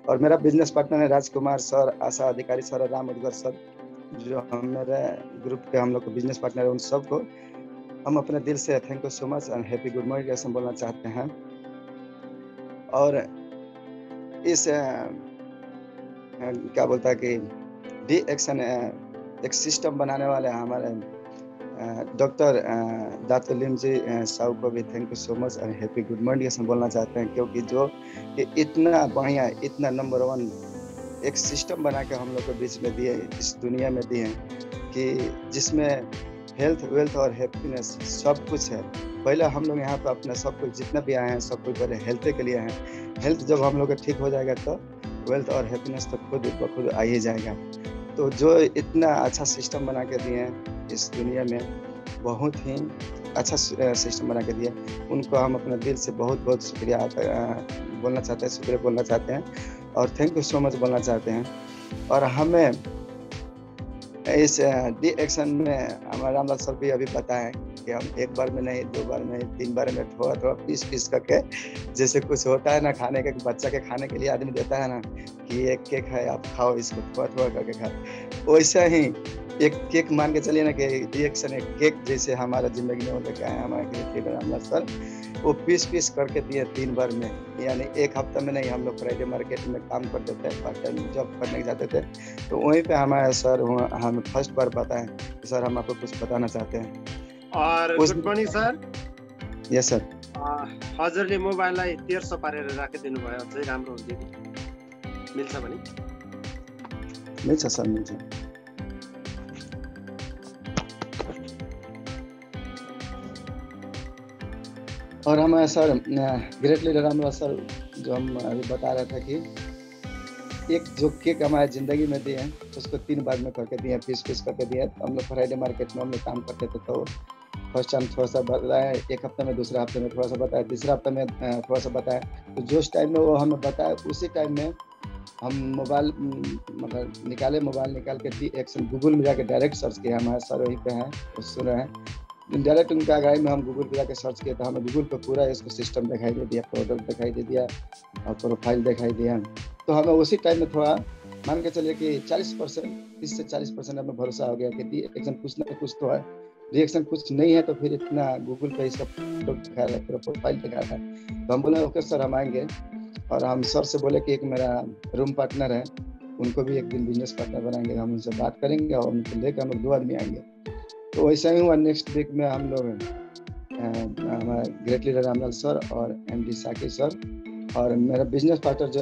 और मेरा बिजनेस पार्टनर है राजकुमार सर, आशा अधिकारी सर और राम उदगर सर, जो मेरे ग्रुप के हम लोग को बिजनेस पार्टनर है। उन सबको हम अपने दिल से thank you so much and happy good morning DXN बोलना चाहते हैं। और इस क्या बोलता है कि डिएक्शन एक सिस्टम बनाने वाले हमारे डॉक्टर दातुलिम जी साहू को भी थैंक यू सो मच और हैप्पी गुड मॉर्निंग डिएक्शन बोलना चाहते हैं, क्योंकि जो कि इतना बढ़िया, इतना नंबर 1 एक सिस्टम बना के हम लोग के बीच में दिए, इस दुनिया में दिए, कि जिसमें हेल्थ, वेल्थ और हैप्पीनेस सब कुछ है। पहले हम लोग यहाँ पे अपना सब कुछ जितना भी आए हैं, सब कुछ पहले हेल्थ के लिए हैं। हेल्थ जब हम लोग का ठीक हो जाएगा तो वेल्थ और हैप्पीनेस तो खुद आ ही जाएगा। तो जो इतना अच्छा सिस्टम बना के दिए हैं इस दुनिया में, बहुत ही अच्छा सिस्टम बना के दिए, उनको हम अपने दिल से बहुत शुक्रिया बोलना चाहते हैं और थैंक यू सो मच बोलना चाहते हैं। और हमें इस डिएक्शन में हमारे रामलाल सर भी अभी बताएं कि हम 1 बार में नहीं, 2 बार में नहीं, 3 बार में थोड़ा पीस करके, जैसे कुछ होता है ना खाने के, बच्चा के खाने के लिए आदमी देता है ना कि एक केक है आप खाओ, इसको थोड़ा करके खाओ, वैसा ही एक केक मान के चलिए ना कि डिएक्शन एक केक जैसे हमारा जिंदगी में लेके आए हमारे रामलाल सर। वो पीस करके दिए 3 बार में, यानी 1 हफ्ता में नहीं। हम लोग फ्राइडे मार्केट में काम करते थे, पार्ट टाइम जॉब करने जाते थे, तो वहीं पे हमारे सर हमें फर्स्ट बार बताएं कि सर हम आपको कुछ बताना चाहते हैं। और good morning sir. Yes sir. हजुरले मोबाइललाई 1300 पारेर राखिदिनु भयो, अझै राम्रो हुन्थ्यो। मिल्छ भने? मिल्छ सर, मिल्छ। और हमारे sir great leader Ramlal sir, जो हम अभी बता रहा था कि एक जो केक हमारे ज़िंदगी में दिए हैं, उसको 3 बार में करके दिए, पीस करके दिए। हम लोग फ्राइडे मार्केट में हम लोग काम करते थे, तो फर्स्ट टाइम थोड़ा सा बताया, 1 हफ्ते में, दूसरे हफ्ते में थोड़ा सा बताया, तीसरे हफ्ते में थोड़ा सा बताया। तो जो टाइम में वो हमें बताया, उसी टाइम में हम मोबाइल मोबाइल निकाल के डिएक्शन गूगल में जाके डायरेक्ट सर्च किया। हमारे सर वहीं पे हैं, वो सुन रहे हैं। डायरेक्ट उनका आगाही में हम गूगल पे जाके सर्च किया, तो हमें गूगल पे पूरा इसको सिस्टम दिखाई दे दिया, प्रोडक्ट दिखाई दे दिया और प्रोफाइल दिखाई दिया। तो हमें उसी टाइम में थोड़ा मान के चलिए कि 40%, 30 से 40% हमें भरोसा हो गया कि डिएक्शन कुछ ना कुछ तो है। रिएक्शन कुछ नहीं है तो फिर इतना गूगल पे इसका दिखा रहा है, पूरा प्रोफाइल दिखा रहा है। तो हम बोले ओके सर, हम आएंगे। और हम सर से बोले कि एक मेरा रूम पार्टनर है, उनको भी एक दिन बिजनेस पार्टनर बनाएंगे, हम उनसे बात करेंगे और उनको लेकर हम लोग 2 आदमी आएंगे। तो वैसा ही हुआ। नेक्स्ट वीक में हम लोग हमारे ग्रेट लीडर रामलाल सर और MD साकिर सर और मेरा बिजनेस पार्टनर जो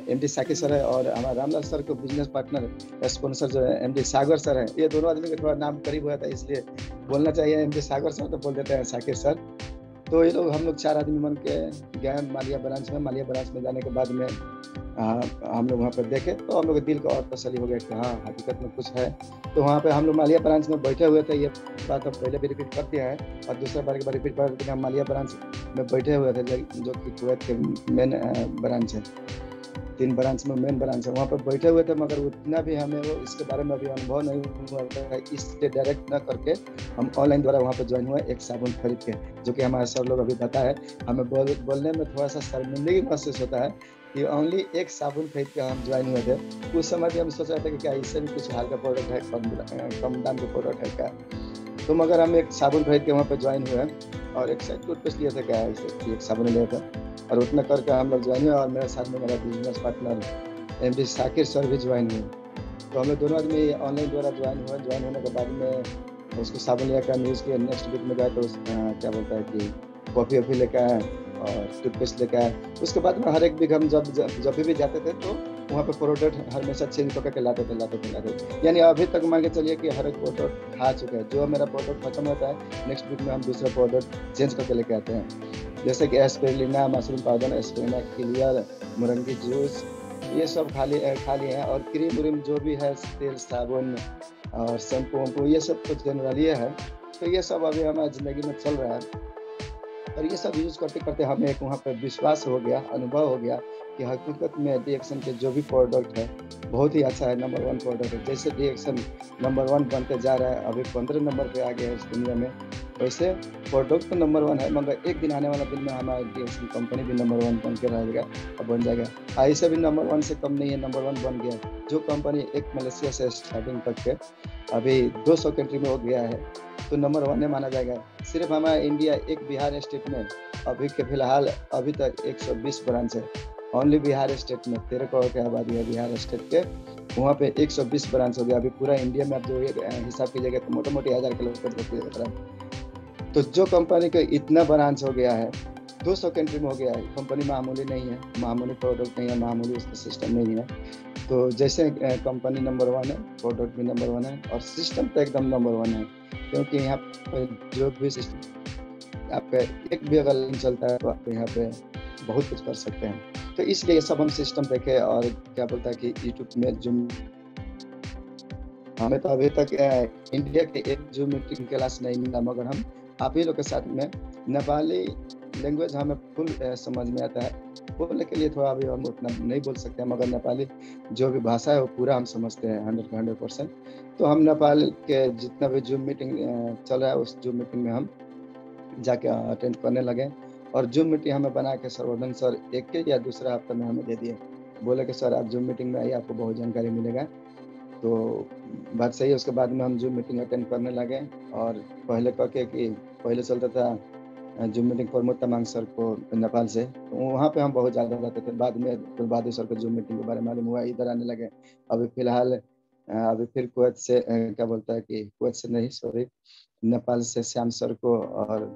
MD साकिर सर है, और हमारा रामलाल सर को बिजनेस पार्टनर स्पॉन्सर जो है MD सागर सर है। ये दोनों आदमी का थोड़ा नाम करीब हुआ था, इसलिए बोलना चाहिए MD सागर सर, तो बोल देते हैं साकिर सर। तो ये लोग हम लोग 4 आदमी बन के गए मालिया ब्रांच में। मालिया ब्रांच में जाने के बाद में हम लोग वहाँ पर देखे, तो हम लोग के दिल को और तसल्ली हो गया कि हाँ हकीकत में कुछ है। तो वहाँ पे हम लोग मालिया ब्रांच में बैठे हुए थे। ये बात हम पहले भी रिपीट कर दिया है और दूसरा बार रिपीट कर दिया। हम मालिया ब्रांच में बैठे हुए थे, जो कि कुवैत के मेन ब्रांच है। 3 ब्रांच में मेन ब्रांच है, वहाँ पर बैठे हुए थे, मगर उतना भी हमें वो इसके बारे में अभी अनुभव नहीं हुआ था, इसलिए डायरेक्ट ना करके हम ऑनलाइन द्वारा वहाँ पर ज्वाइन हुआ एक साबुन खरीद के, जो कि हमारे सर लोग अभी पता है। हमें बोलने में थोड़ा सा शर्मिंदगी महसूस होता है कि ओनली एक साबुन खरीद के हम ज्वाइन हुए थे। उस समय भी हम सोच रहे थे कि क्या इससे भी कुछ हल्का प्रोडक्ट है, कम दाम के प्रोडक्ट है क्या। तो मगर हम एक साबुन खरीद के वहाँ पे ज्वाइन हुए और एक साइड टूथपेस्ट लिया था, क्या है एक साबुन लिया था, और उतना करके हम लोग ज्वाइन हुए। और मेरे साथ में मेरा business partner MD Sakir sir भी ज्वाइन हुए। तो हम लोग दोनों आदमी ऑनलाइन द्वारा ज्वाइन हुए। ज्वाइन होने के बाद में उसको साबुन लेकर हम यूज़ किया। नेक्स्ट वीक में गए तो क्या बोलता है कि कॉफ़ी वॉफ़ी लेकर आए और टूथपेस्ट लेकर आए। उसके बाद में हर एक वीक हम जब भी जाते थे तो वहाँ पे प्रोडक्ट हमेशा चेंज करके के लाते थे। यानी अभी तक मान के चलिए कि हर एक प्रोडक्ट खा चुके हैं। जो मेरा प्रोडक्ट खत्म होता है नेक्स्ट वीक में हम दूसरा प्रोडक्ट चेंज करके लेके आते हैं। जैसे कि एस्पिरिलिना, मशरूम पाउडर, एस्पिरिना क्लियर, मुरंगी जूस, ये सब खा लिए हैं। और क्रीम व्रीम जो भी है, तेल, साबुन और शैम्पू वैम्पू, ये सब तो जनरली है। तो ये सब अभी हमारी ज़िंदगी में चल रहा है। और ये सब यूज़ करते करते हमें एक वहाँ पर विश्वास हो गया, अनुभव हो गया कि हकीकत में डीएक्शन के जो भी प्रोडक्ट है बहुत ही अच्छा है, नंबर 1 प्रोडक्ट है। जैसे डीएक्शन नंबर 1 बनते जा रहा है, अभी 15 नंबर पे आ गया है इस दुनिया में, वैसे प्रोडक्ट तो नंबर 1 है, मगर एक दिन आने वाला दिन में हमारी डीएक्शन कंपनी भी नंबर 1 बन के रहेगा और बन जाएगा। ऐसे भी नंबर 1 से कम नहीं है, नंबर 1 बन गया। जो कंपनी एक मलेशिया से स्टार्टिंग करके अभी 200 कंट्री में हो गया है, तो नंबर 1 माना जाएगा। सिर्फ हमारा इंडिया एक बिहार स्टेट में अभी के फिलहाल अभी तक 120 ब्रांच है। ओनली बिहार स्टेट में 13 करोड़ की आबादी है बिहार स्टेट के, वहाँ पे 120 ब्रांच हो गया। अभी पूरा इंडिया में आप जो हिसाब कीजिएगा तो मोटा मोटी 1000 किलोमीटर। तो जो कंपनी का इतना ब्रांच हो गया है, 200 कंट्री में हो गया है, कंपनी मामूली नहीं है, मामूली प्रोडक्ट नहीं है, मामूली उसका सिस्टम नहीं है। तो जैसे कंपनी नंबर 1 है, प्रोडक्ट भी नंबर 1 है और सिस्टम तो एकदम नंबर 1 है। क्योंकि यहाँ पर जो भी सिस्टम आपका एक भी अगर लिंक चलता है तो आप यहाँ पे बहुत कुछ कर सकते हैं। तो इसलिए ये सब हम सिस्टम देखे। और क्या बोलता है कि यूट्यूब में जूम, हमें तो अभी तक इंडिया के एक जूम मीटिंग क्लास नहीं मिला, मगर हम आप ही लोग के साथ में नेपाली लैंग्वेज हमें फुल समझ में आता है। बोलने के लिए थोड़ा अभी हम उतना नहीं बोल सकते हैं, मगर नेपाली जो भी भाषा है वो पूरा हम समझते हैं 100%। तो हम नेपाल के जितना भी जूम मीटिंग चल रहा है उस जूम मीटिंग में हम जाके अटेंड करने लगे। और जूम मीटिंग हमें बना के सर्वोधन सर एक के या दूसरा हफ्ते में हमें दे दिए। बोले कि सर आप जूम मीटिंग में आइए, आपको बहुत जानकारी मिलेगा। तो बात सही है। उसके बाद में हम जूम मीटिंग अटेंड करने लगे। और पहले करके कि पहले चलता था zoom meeting Pramod Tamang sir को नेपाल से, तो वहाँ पे हम बहुत ज़्यादा जाते थे। बाद में बहादुर सर को जूम मीटिंग के बारे में मालूम हुआ, इधर आने लगे। अभी फिलहाल अभी फिर कुवैत से क्या बोलता है कि कुवैत से नहीं सॉरी नेपाल से श्याम सर को और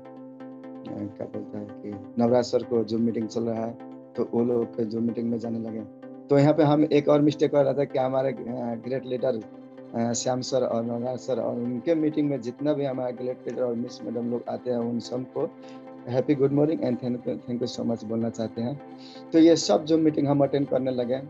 क्या बोलता है कि नवराज सर को जूम मीटिंग चल रहा है, तो वो लोग के जूम मीटिंग में जाने लगे। तो यहाँ पे हम एक और मिस्टेक कर रहा था कि हमारे ग्रेट लीडर श्याम सर और नवराज सर और उनके मीटिंग में जितना भी हमारे ग्रेट लीडर और मिस मैडम लोग आते हैं उन सबको happy good morning and thank you so much बोलना चाहते हैं। तो ये सब जो मीटिंग हम अटेंड करने लगे।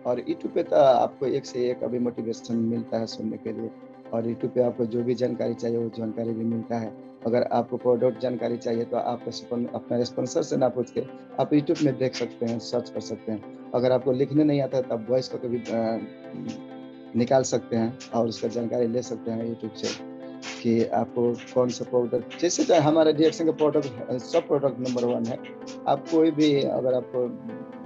और यूट्यूब पे तो आपको एक से एक अभी मोटिवेशन मिलता है सुनने के लिए। और यूट्यूब पे आपको जो भी जानकारी चाहिए वो जानकारी भी मिलता है। अगर आपको प्रोडक्ट जानकारी चाहिए तो आप अपना स्पॉन्सर से ना पूछ के आप यूट्यूब में देख सकते हैं, सर्च कर सकते हैं। अगर आपको लिखने नहीं आता है तब वॉइस को भी निकाल सकते हैं और उसका जानकारी ले सकते हैं यूट्यूब से कि आपको कौन सा प्रोडक्ट, जैसे हमारे डीएक्शन का प्रोडक्ट सब प्रोडक्ट नंबर 1 है। आप कोई भी अगर आपको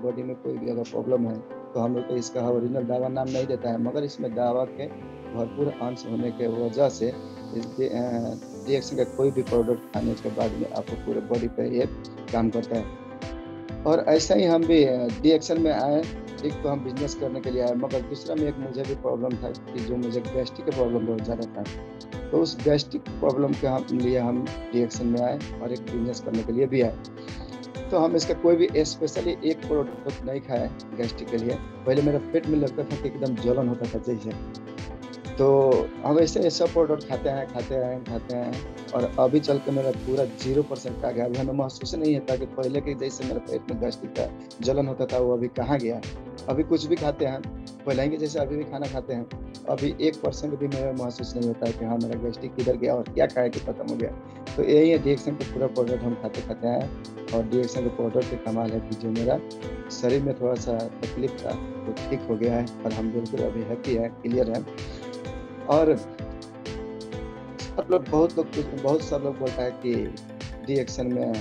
बॉडी में कोई भी अगर प्रॉब्लम है तो हम लोग तो इसका ओरिजिनल दावा नाम नहीं देता है, मगर इसमें दावा के भरपूर अंश होने के वजह से इस डीएक्शन का कोई भी प्रोडक्ट खाने के बाद में आपको पूरे बॉडी पे ये काम करता है। और ऐसा ही हम भी डीएक्शन में आए। एक तो हम बिजनेस करने के लिए आए, मगर दूसरा में एक मुझे भी प्रॉब्लम था कि जो मुझे गैस्ट्रिक का प्रॉब्लम बहुत ज़्यादा था। तो उस गैस्ट्रिक प्रॉब्लम के लिए हम डीएक्शन में आए और एक बिजनेस करने के लिए भी आए। तो हम इसका कोई भी स्पेशली एक प्रोडक्ट नहीं खाए गैस्ट्रिक के लिए। पहले मेरे पेट में लगता था कि एकदम जलन होता था जैसे। तो हम ऐसे सब प्रोडक्ट खाते हैं और अभी चल के मेरा पूरा 0% आ गया। अभी हमें महसूस नहीं होता कि पहले के जैसे मेरे पेट में गैस्ट्रिक का जलन होता था वो अभी कहाँ गया। अभी कुछ भी खाते हैं पहले के जैसे अभी भी खाना खाते हैं, अभी 1% भी मेरा महसूस नहीं होता है कि हाँ मेरा गैस्ट्रिक किधर गया और क्या खाया कि खत्म हो गया। तो यही है DXN का पूरा प्रोडक्ट हम खाते खाते हैं। और DXN के प्रोडक्ट का कमाल है कि जो मेरा शरीर में थोड़ा सा तकलीफ था वो ठीक हो गया है और हम बिल्कुल अभी हैप्पी है, क्लियर है। और सब लोग बहुत सारे लोग बोलता है कि DXN में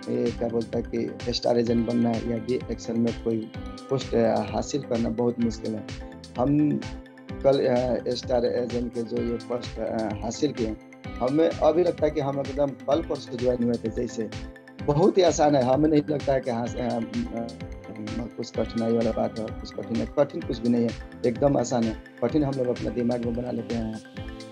ये क्या बोलता है कि स्टार एजेंट बनना है या DXN में कोई पोस्ट हासिल करना बहुत मुश्किल है। हम कल स्टार एजेंट के जो ये पोस्ट हासिल किए, हमें अभी लगता है कि हम एकदम कल परसों ज्वाइन हुए थे, जैसे बहुत ही आसान है। हमें नहीं लगता है कि हाँ कुछ कठिनाई वाला बात है, कुछ कठिन कुछ भी नहीं है, एकदम आसान है। कठिन हम लोग अपने दिमाग में बना लेते हैं,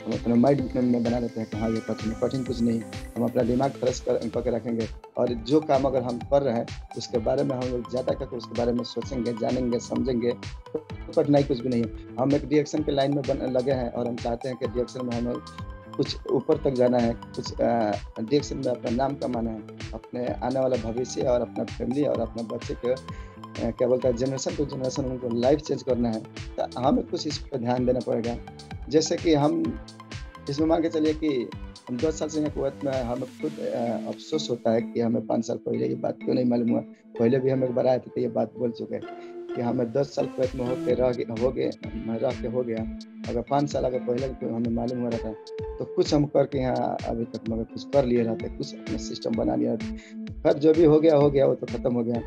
हम अपने माइंड में बना लेते हैं कि हाँ ये कठिन कुछ नहीं। हम अपना दिमाग फ्रेश करके रखेंगे और जो काम अगर हम कर रहे हैं उसके बारे में हम लोग ज़्यादा करके उसके बारे में सोचेंगे, जानेंगे, समझेंगे, तो कठिनाई कुछ भी नहीं है। हम एक DXN के लाइन में लगे हैं और हम चाहते हैं कि DXN में हमें कुछ ऊपर तक जाना है, कुछ DXN में अपना नाम कमाना है, अपने आने वाला भविष्य और अपना फैमिली और अपने बच्चे के क्या बोलता है जनरेशन टू जनरेशन उनको लाइफ चेंज करना है। तो हमें कुछ इस पर ध्यान देना पड़ेगा। जैसे कि हम इसमें मान के चलिए कि हम 10 साल से यहाँ कुवैत में, हमें खुद अफसोस होता है कि हमें 5 साल पहले ये बात क्यों नहीं मालूम हुआ। पहले भी हम एक बार आए थे तो ये बात बोल चुके हैं कि हमें 10 साल कुवैत में रह के हो गया। अगर 5 साल अगर पहले हमें मालूम हो रहा था तो कुछ हम करके यहाँ अभी तक मगर कुछ कर लिए रहते, कुछ अपना सिस्टम बना लिया रहते। खैर जो भी हो गया वो तो खत्म हो गया।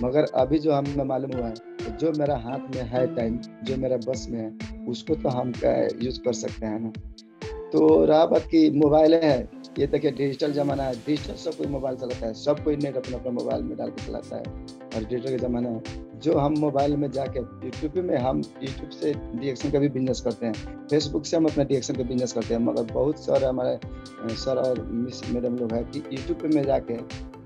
मगर अभी जो हमें मालूम हुआ है तो जो मेरा हाथ में है टाइम, जो मेरा बस में है, उसको तो हम यूज कर सकते हैं ना। तो रहा बात की मोबाइल है, ये देखिए डिजिटल जमाना है, डिजिटल सब कोई मोबाइल चलाता है, सब कोई नेट अपना मोबाइल में डाल के चलाता है और डिजिटल का जमाना है। जो हम मोबाइल में जाके यूट्यूब में, हम यूट्यूब से DXN का भी बिजनेस करते हैं, फेसबुक से हम अपना DXN का बिजनेस करते हैं। मगर बहुत सारे हमारे सर और मिस मैडम लोग हैं कि यूट्यूब में जाके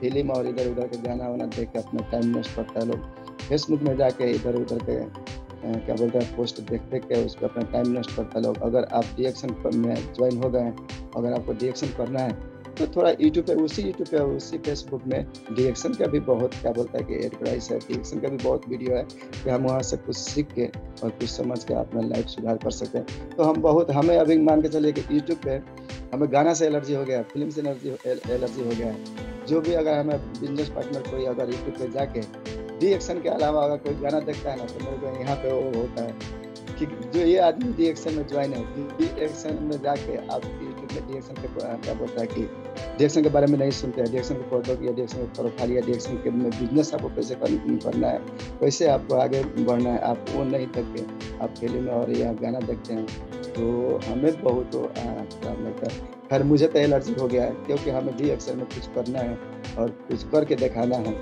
फिल्म और इधर उधर के गाना वाना देख के अपना टाइम वेस्ट करता है लोग। फेसबुक में जाके इधर उधर के क्या बोलते हैं पोस्ट देख के उस पर अपना टाइम वेस्ट करता है लोग। अगर आप DXN में ज्वाइन हो गए हैं, अगर आपको DXN करना है तो थोड़ा यूट्यूब पे, उसी फेसबुक में DXN का भी बहुत क्या बोलता है कि एडवर्टाइज है, DXN का भी बहुत वीडियो है कि हम वहाँ से कुछ सीख के और कुछ समझ के अपना लाइफ सुधार कर सकते हैं। तो हमें अभी मान के चलिए कि यूट्यूब पे हमें गाना से एलर्जी हो गया, फिल्म से एलर्जी हो गया है। जो भी अगर हमें बिजनेस पार्टनर कोई अगर यूट्यूब पे जाके DXN के अलावा अगर कोई गाना देखता है ना तो मेरे को यहाँ पे वो होता है कि जो ये आदमी DXN में ज्वाइन है, DXN में जाके आप यूट्यूब में DXN के क्या बोलता है कि DXN के बारे में नहीं सुनते हैं, DXN के प्रोडक्ट या DXN के प्रोफाइल या DXN के बिजनेस आपको कैसे करना है, कैसे आपको आगे बढ़ना है, आप वो नहीं देख के आप फिल्म और या गाना देखते हैं तो हमें बहुत खराब लगता है। खैर मुझे तो एलर्जी हो गया है क्योंकि हमें DXN में कुछ करना है और कुछ करके दिखाना है।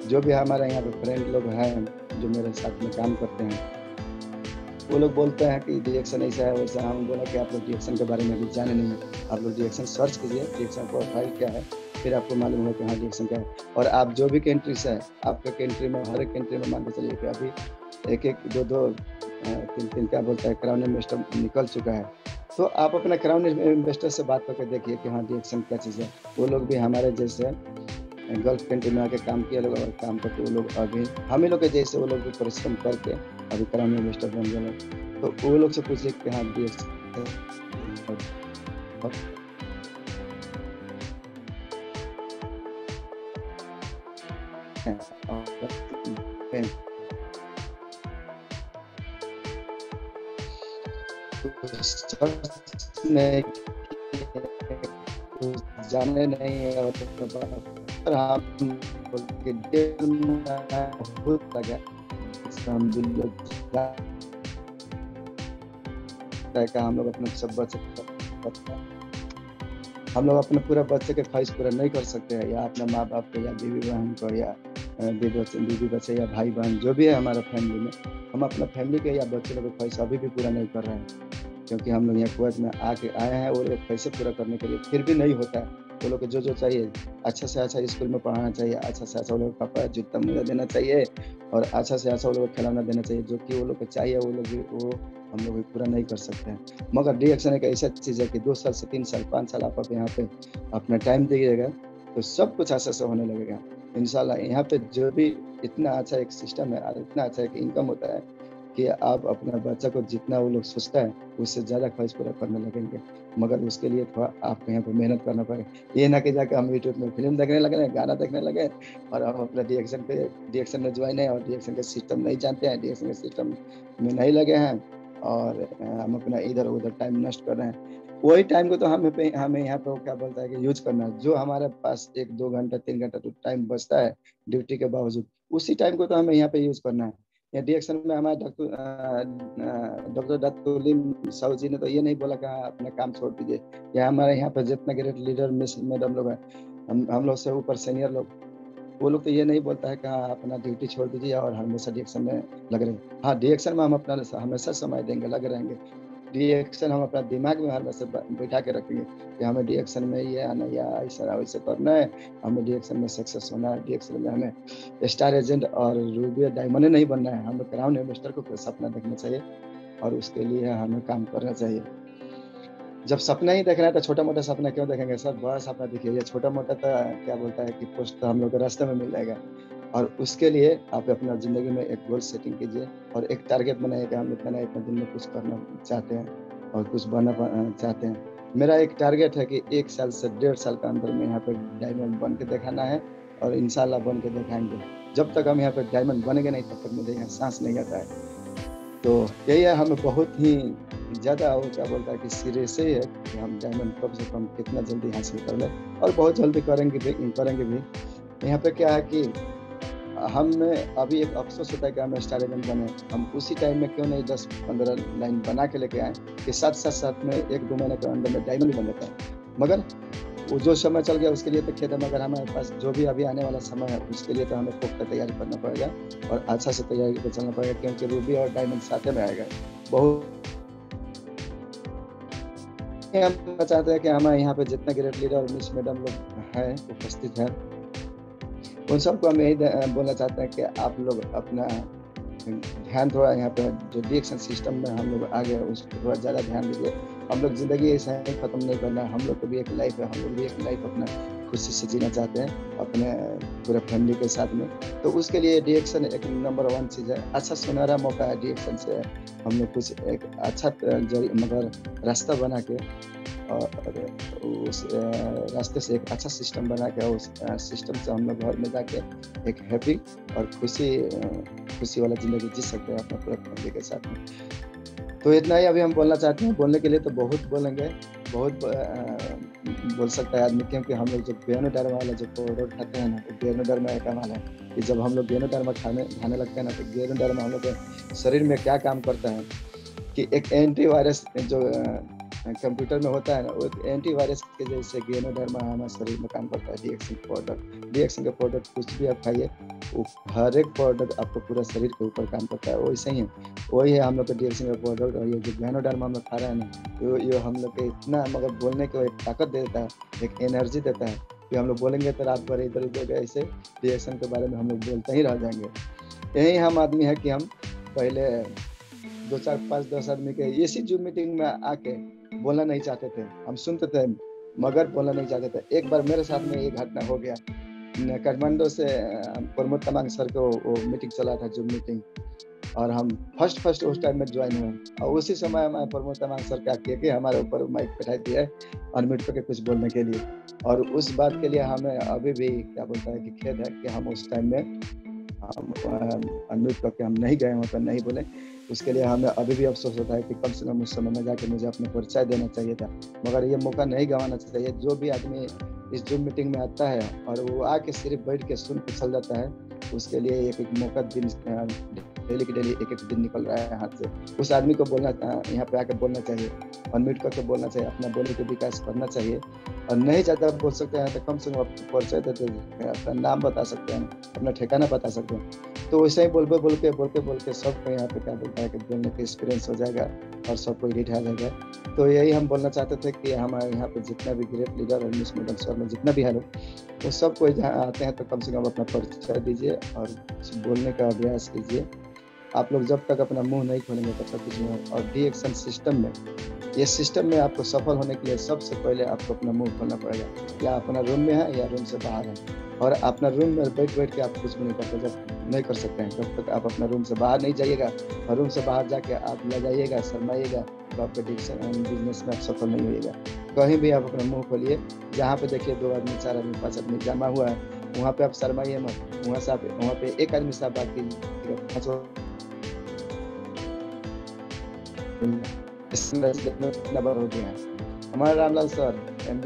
जो भी हमारे यहाँ पे फ्रेंड लोग हैं जो मेरे साथ में काम करते हैं वो लोग बोलते हैं कि DXN ऐसा है वैसा। हम बोला कि आप लोग DXN के बारे में भी जाने नहीं है, आप लोग DXN सर्च कीजिए, DXN प्रोफाइल क्या है, फिर आपको मालूम हो कि हाँ DXN क्या है। और आप जो भी कंट्री से है, आपके कंट्री में हर एक कंट्री में मान के चलिए कि अभी एक दो तीन क्या बोलता है क्राउन इन्वेस्टर निकल चुका है। तो आप अपने क्राउन इन्वेस्टर से बात करके देखिए कि हाँ DXN क्या चीज़ है। वो लोग भी हमारे जैसे गल्फ कंट्री में आके काम किया लोग और काम करके वो लोग अभी हम ही लोग के जैसे वो लोग भी परिश्रम करके अभी क्राउन इन्वेस्टर बन गए। तो वो लोग से पूछिए कि हाँ जाने नहीं है और हम लोग अपने सब बच्चे हम लोग अपने पूरा बच्चे के ख्वाहिश पूरा नहीं कर सकते हैं, या अपने माँ बाप को या बीवी बहन को या बीवी बच्चे या भाई बहन जो भी है हमारा फैमिली में, हम अपना फैमिली के या बच्चे लोग की ख्वाहिश अभी भी पूरा नहीं कर रहे हैं। क्योंकि हम लोग यहाँ कुवैत में आए हैं वो लोग पैसे पूरा करने के लिए, फिर भी नहीं होता है। वो लोग को जो चाहिए अच्छा से अच्छा स्कूल में पढ़ाना चाहिए, अच्छा से अच्छा वो लोग कपड़ा जूता मोजा देना चाहिए और अच्छा से अच्छा वो लोग को खिलाना देना चाहिए, जो कि वो लोग को चाहिए वो हम लोग भी पूरा नहीं कर सकते हैं। मगर DXN एक ऐसा चीज़ है कि 2 साल से 3 साल 5 साल आप यहाँ पे अपना टाइम दीजिएगा तो सब कुछ अच्छा से होने लगेगा इंशाल्लाह। यहाँ पे जो भी इतना अच्छा एक सिस्टम है, इतना अच्छा एक इनकम होता है कि आप अपना बच्चा को जितना वो लोग सोचता है उससे ज़्यादा ख्वाहिश पूरा करने लगेंगे, मगर उसके लिए थोड़ा आपको यहाँ पे मेहनत करना पड़ेगा। ये ना कि जाकर हम यूट्यूब में फिल्म देखने लगे, गाना देखने लगे और हम अपना डीएक्शन में ज्वाइन है और डीएक्शन का सिस्टम नहीं जानते हैं, डीएक्शन के सिस्टम में नहीं लगे हैं और हम अपना इधर उधर टाइम नष्ट कर रहे हैं। वही टाइम को तो हमें यहाँ पे क्या बोलता है कि यूज करना है। जो हमारे पास 1-2 घंटा 3 घंटा तो टाइम बचता है ड्यूटी के बावजूद, उसी टाइम को तो हमें यहाँ पे यूज करना है। या डीएक्शन में हमारे डॉक्टर डॉक्टर साहू जी ने तो ये नहीं बोला कि अपना काम छोड़ दीजिए। या हमारे यहाँ पे जितना ग्रेट लीडर मिस मैडम लोग हैं, हम लोग से ऊपर सीनियर लोग, वो लोग तो ये नहीं बोलता है कि अपना ड्यूटी छोड़ दीजिए और हमेशा डीएक्शन में लग रहे हैं। हाँ, डीएक्शन में हम अपना हमेशा समय देंगे, लगे रहेंगे। डीएक्शन हम अपना दिमाग में हमेशा बैठा के रखेंगे कि हमें डीएक्शन में ये आना या ऐसा वैसे करना है, हमें डीएक्शन में सक्सेस होना है, डीएक्शन में हमें स्टार एजेंट और रूबी डायमंड नहीं बनना है, हमें क्राउन इन्वेस्टर को सपना देखना चाहिए और उसके लिए हमें काम करना चाहिए। जब सपना ही देखना है तो छोटा मोटा सपना क्यों देखेंगे सर, बड़ा सपना देखिए। ये छोटा मोटा तो क्या बोलता है कि पोस्ट तो हम लोग के रास्ते में मिल जाएगा। और उसके लिए आप अपना ज़िंदगी में एक गोल सेटिंग कीजिए और एक टारगेट बनाइए कि हम इतना दिन में कुछ करना चाहते हैं और कुछ बनना चाहते हैं। मेरा एक टारगेट है कि 1 साल से 1.5 साल के अंदर में यहाँ पे डायमंड बन के दिखाना है और इंशाल्लाह बन के दिखाएंगे। जब तक हम यहाँ पे डायमंड बनेंगे नहीं तब तक मुझे यहाँ सांस नहीं आता है। तो यही है, हमें बहुत ही ज़्यादा वो क्या बोलता है कि सीरियस ही है कि हम डायमंड कम से कम कितना जल्दी हासिल कर लें और बहुत जल्दी करेंगे भी। यहाँ पे क्या है कि हमें अभी एक अफसोस होता है कि हम स्टार एजेंट बने, हम उसी टाइम में क्यों नहीं 10-15 लाइन बना के लेके आए कि साथ में 1-2 महीने के अंदर में डायमंड बन जाता है। मगर वो जो समय चल गया उसके लिए तो खेत है, मगर हमारे पास जो भी अभी आने वाला समय है उसके लिए तो हमें पुख्ता तैयारी करना पड़ेगा और अच्छा से तैयारी करके चलना पड़ेगा, क्योंकि रूबी और डायमंड साथ में आएगा। बहुत हम चाहते हैं कि हमारे यहाँ पे जितने ग्रेट लीडर और मिस मैडम लोग हैं उपस्थित हैं, उन सबको हम यही बोलना चाहते हैं कि आप लोग अपना ध्यान थोड़ा यहाँ पे जो डीएक्शन सिस्टम में हम लोग आगे उस पर थोड़ा ज़्यादा ध्यान दीजिए। हम लोग ज़िंदगी ऐसा ही ख़त्म नहीं करना है, हम लोग को भी एक लाइफ है, हम लोग भी एक लाइफ अपना खुशी से जीना चाहते हैं अपने पूरे फैमिली के साथ में। तो उसके लिए डीएक्शन एक नंबर 1 चीज़ है। अच्छा सुनहरा मौका है, डीएक्शन से हम लोग कुछ एक अच्छा मगर रास्ता बना के और उस रास्ते से एक अच्छा सिस्टम बना के उस सिस्टम से हम लोग घर में जाके एक हैप्पी और खुशी वाला ज़िंदगी जी सकते हैं अपने पूरे फैमिली के साथ में। तो इतना ही अभी हम बोलना चाहते हैं। बोलने के लिए तो बहुत बोलेंगे, बहुत बोल सकता है आदमी, क्योंकि हम लोग जब बेनोडर्मा वाला जो प्रोडक्ट खाते हैं ना, तो बेनोडर्मा एक कमाल है कि जब हम लोग बेनोडर्मा खाने लगते हैं ना, तो बेनोडर्मा हम लोग के शरीर में क्या काम करता है कि एक एंटीवायरस जो कंप्यूटर में होता है ना, वो एंटीवायरस के जैसे बेनोडर्मा हमारे शरीर में काम करता है। डीएक्शन के प्रोडक्ट कुछ भी आप खाइए, वो हर एक प्रोडक्ट आपको पूरा शरीर के ऊपर काम करता है। वैसे ही वही है हम लोग के डीएक्शन का प्रोडक्ट। और ये जो बेनोडर्मा हम लोग खा रहे हैं ना, ये हम लोग के इतना मगर बोलने को एक ताकत देता है, एक एनर्जी देता है कि हम लोग बोलेंगे तो रात भर इधर उधर ऐसे डीएक्शन के बारे में हम लोग बोलते ही रह जाएंगे। यही हम आदमी है कि हम पहले 2, 4, 5, 10 आदमी के इसी जूम मीटिंग में आके बोलना नहीं चाहते थे, हम सुनते थे मगर बोलना नहीं चाहते थे। एक बार मेरे साथ में ये घटना हो गया, काठमांडू से प्रमोद तमांग सर को वो मीटिंग चला था जूम मीटिंग, और हम फर्स्ट उस टाइम में ज्वाइन हुए और उसी समय हमारे प्रमोद तमांग सर क्या किए कि हमारे ऊपर माइक बैठा दिया है अनम्यूट करके कुछ बोलने के लिए। और उस बात के लिए हमें अभी भी क्या बोलता है कि खेद है कि हम उस टाइम में अनम्यूट करके हम नहीं गए वहाँ पर, नहीं बोले। उसके लिए हमें अभी भी अफसोस होता है कि कम से कम उस समय में जाकर मुझे अपना परिचय देना चाहिए था, मगर ये मौका नहीं गंवाना चाहिए। जो भी आदमी इस जूम मीटिंग में आता है और वो आके सिर्फ बैठ के सुन के चल जाता है, उसके लिए एक मौका दिन डेली के डेली एक दिन निकल रहा है हाथ से। उस आदमी को बोलना, यहाँ पे आके बोलना चाहिए, अनम्यूट करके बोलना चाहिए, अपना बोली को विकास करना चाहिए। और नहीं ज़्यादा बोल सकते हैं तो कम से कम आपको परिचय देते हैं, अपना नाम बता सकते हैं, अपना ठिकाना बता सकते हैं। तो वैसे ही बोल के सबको यहाँ पे क्या बोलता है कि बोलने का एक्सपीरियंस हो जाएगा और सबको एडिट आ जाएगा। तो यही हम बोलना चाहते थे कि हमारे यहाँ पे जितना भी ग्रेट लीडर और मिस मैडम सर में जितना भी है लोग, वो सब कोई जहाँ आते हैं तो कम से कम अपना परिचय दीजिए और बोलने का अभ्यास कीजिए। आप लोग जब तक अपना मुंह नहीं खोलेंगे तब तक कुछ नहीं। और डीएक्शन सिस्टम में ये सिस्टम में आपको सफल होने के लिए सबसे पहले आपको अपना मुंह खोलना पड़ेगा, या अपना रूम में है या रूम से बाहर है। और अपना रूम में बैठ के आप कुछ भी नहीं कर सकते हैं जब तक आप अपना रूम से बाहर नहीं जाइएगा। और रूम से बाहर जाके आप ले जाइएगा, शर्माइएगा, तो आपके बिजनेस में आप सफल नहीं होइएगा। कहीं भी आप अपना मुंह खोलिए, जहाँ पे देखिए 2 आदमी 4 आदमी 5 आदमी जमा हुआ है, वहाँ पे आप शर्माइए मत। वहाँ पे एक आदमी से आप बात कीजिए, हो गया है। हमारे रामलाल सर, MD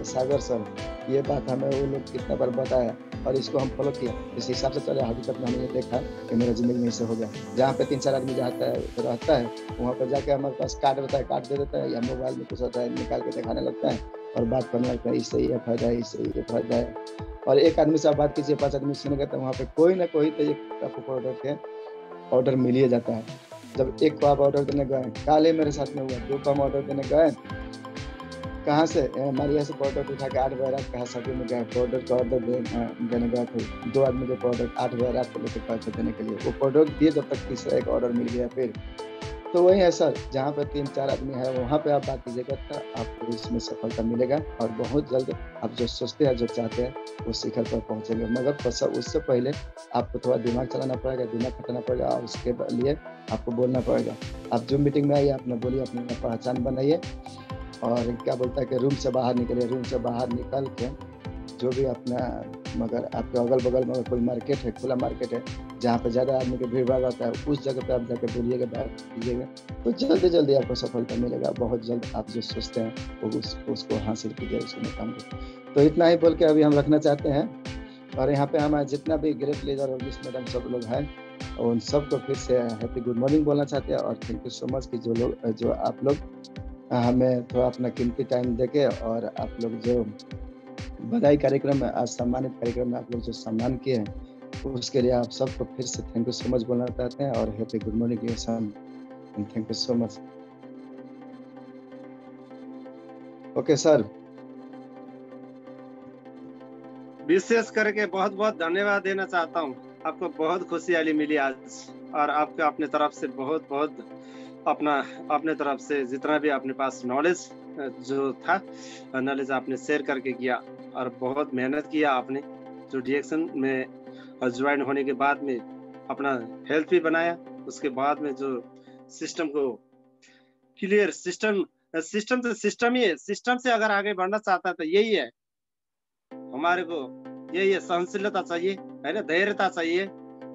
सागर सर, ये बात हमें वो लोग कितना बार बताया और इसको हम फॉलो किया। इस हिसाब से चले, हकीकत में हमने ये देखा कि मेरा जिंदगी में इससे हो गया। जहाँ पे 3-4 आदमी रहता है वहाँ पे जाके हमारे पास कार्ड रहता है, कार्ड दे देता है, या मोबाइल में कुछ होता है निकाल के दिखाने लगता है और बात करने लगता है, इससे ये फायदा है, इससे ये फायदा है। और एक आदमी से आप बात कीजिए, 5 आदमी सुनेंगे तो वहाँ पे कोई ना कोई तो आपको प्रोडक्ट के ऑर्डर मिल ही जाता है। जब एक को आप ऑर्डर देने गए, काले मेरे साथ में हुआ, 2 को हम ऑर्डर देने गए, कहाँ से हमारे यहाँ से प्रोडक्ट उठा के 8 बजे रात कहा सभी में गए, प्रोडक्ट का ऑर्डर देने गए थे। 2 आदमी के प्रोडक्ट 8 बजे रात को लेकर पैसे देने के लिए वो प्रोडक्ट दिए, जब तक तीसरा एक ऑर्डर मिल गया। फिर तो वही है सर, जहाँ पे 3-4 आदमी है वहाँ पे आप बात कीजिएगा तो आपको इसमें सफलता मिलेगा। और बहुत जल्द आप जो सोचते हैं, जो चाहते हैं, वो शिखर पर पहुँचेंगे। मगर उससे पहले आपको थोड़ा दिमाग चलाना पड़ेगा, दिमाग खटाना पड़ेगा, और उसके लिए आपको बोलना पड़ेगा। आप जो मीटिंग में आइए, अपना बोलिए, अपनी पहचान बनाइए। और क्या बोलता है कि रूम से बाहर निकलिए, रूम से बाहर निकल के जो भी अपना, मगर आपके अगल बगल में कोई मार्केट है, खुला मार्केट है, जहाँ पे ज़्यादा आदमी के भीड़ भाड़ होता है, उस जगह पे आप जाकर बोलिएगा, बात कीजिएगा, तो जल्दी जल्दी आपको सफलता मिलेगा। बहुत जल्द आप जो सोचते हैं वो उसको हासिल कीजिए, उसमें काम कीजिए। तो इतना ही बोल के अभी हम रखना चाहते हैं। और यहाँ पे हमारे जितना भी ग्रेट लीडर और मिस मैडम सब लोग हैं, और उन सबको फिर से हैप्पी गुड मॉर्निंग बोलना चाहते हैं। और थैंक यू सो मच कि जो आप लोग हमें थोड़ा अपना कीमती टाइम देके, और आप लोग जो बधाई कार्यक्रम में, आज सम्मानित कार्यक्रम में आप लोग जो सम्मान किए हैं, उसके लिए आप सबको फिर से थैंक यू सो मच बोलना चाहते हैं। और happy good morning sun, thank you so much. Okay sir, विशेष करके बहुत बहुत धन्यवाद देना चाहता हूँ। आपको बहुत खुशहाली मिली आज, और आपको अपने तरफ से बहुत बहुत अपने तरफ से जितना भी अपने पास नॉलेज जो था, नॉलेज आपने शेयर करके किया। और बहुत मेहनत किया आपने, जो डीएक्शन में ज्वाइन होने के बाद में अपना हेल्थ भी बनाया, उसके बाद में जो सिस्टम को क्लियर, सिस्टम तो सिस्टम ही है। सिस्टम से अगर आगे बढ़ना चाहता है तो यही है, हमारे को यही है, सहनशीलता चाहिए, है ना, धैर्यता चाहिए,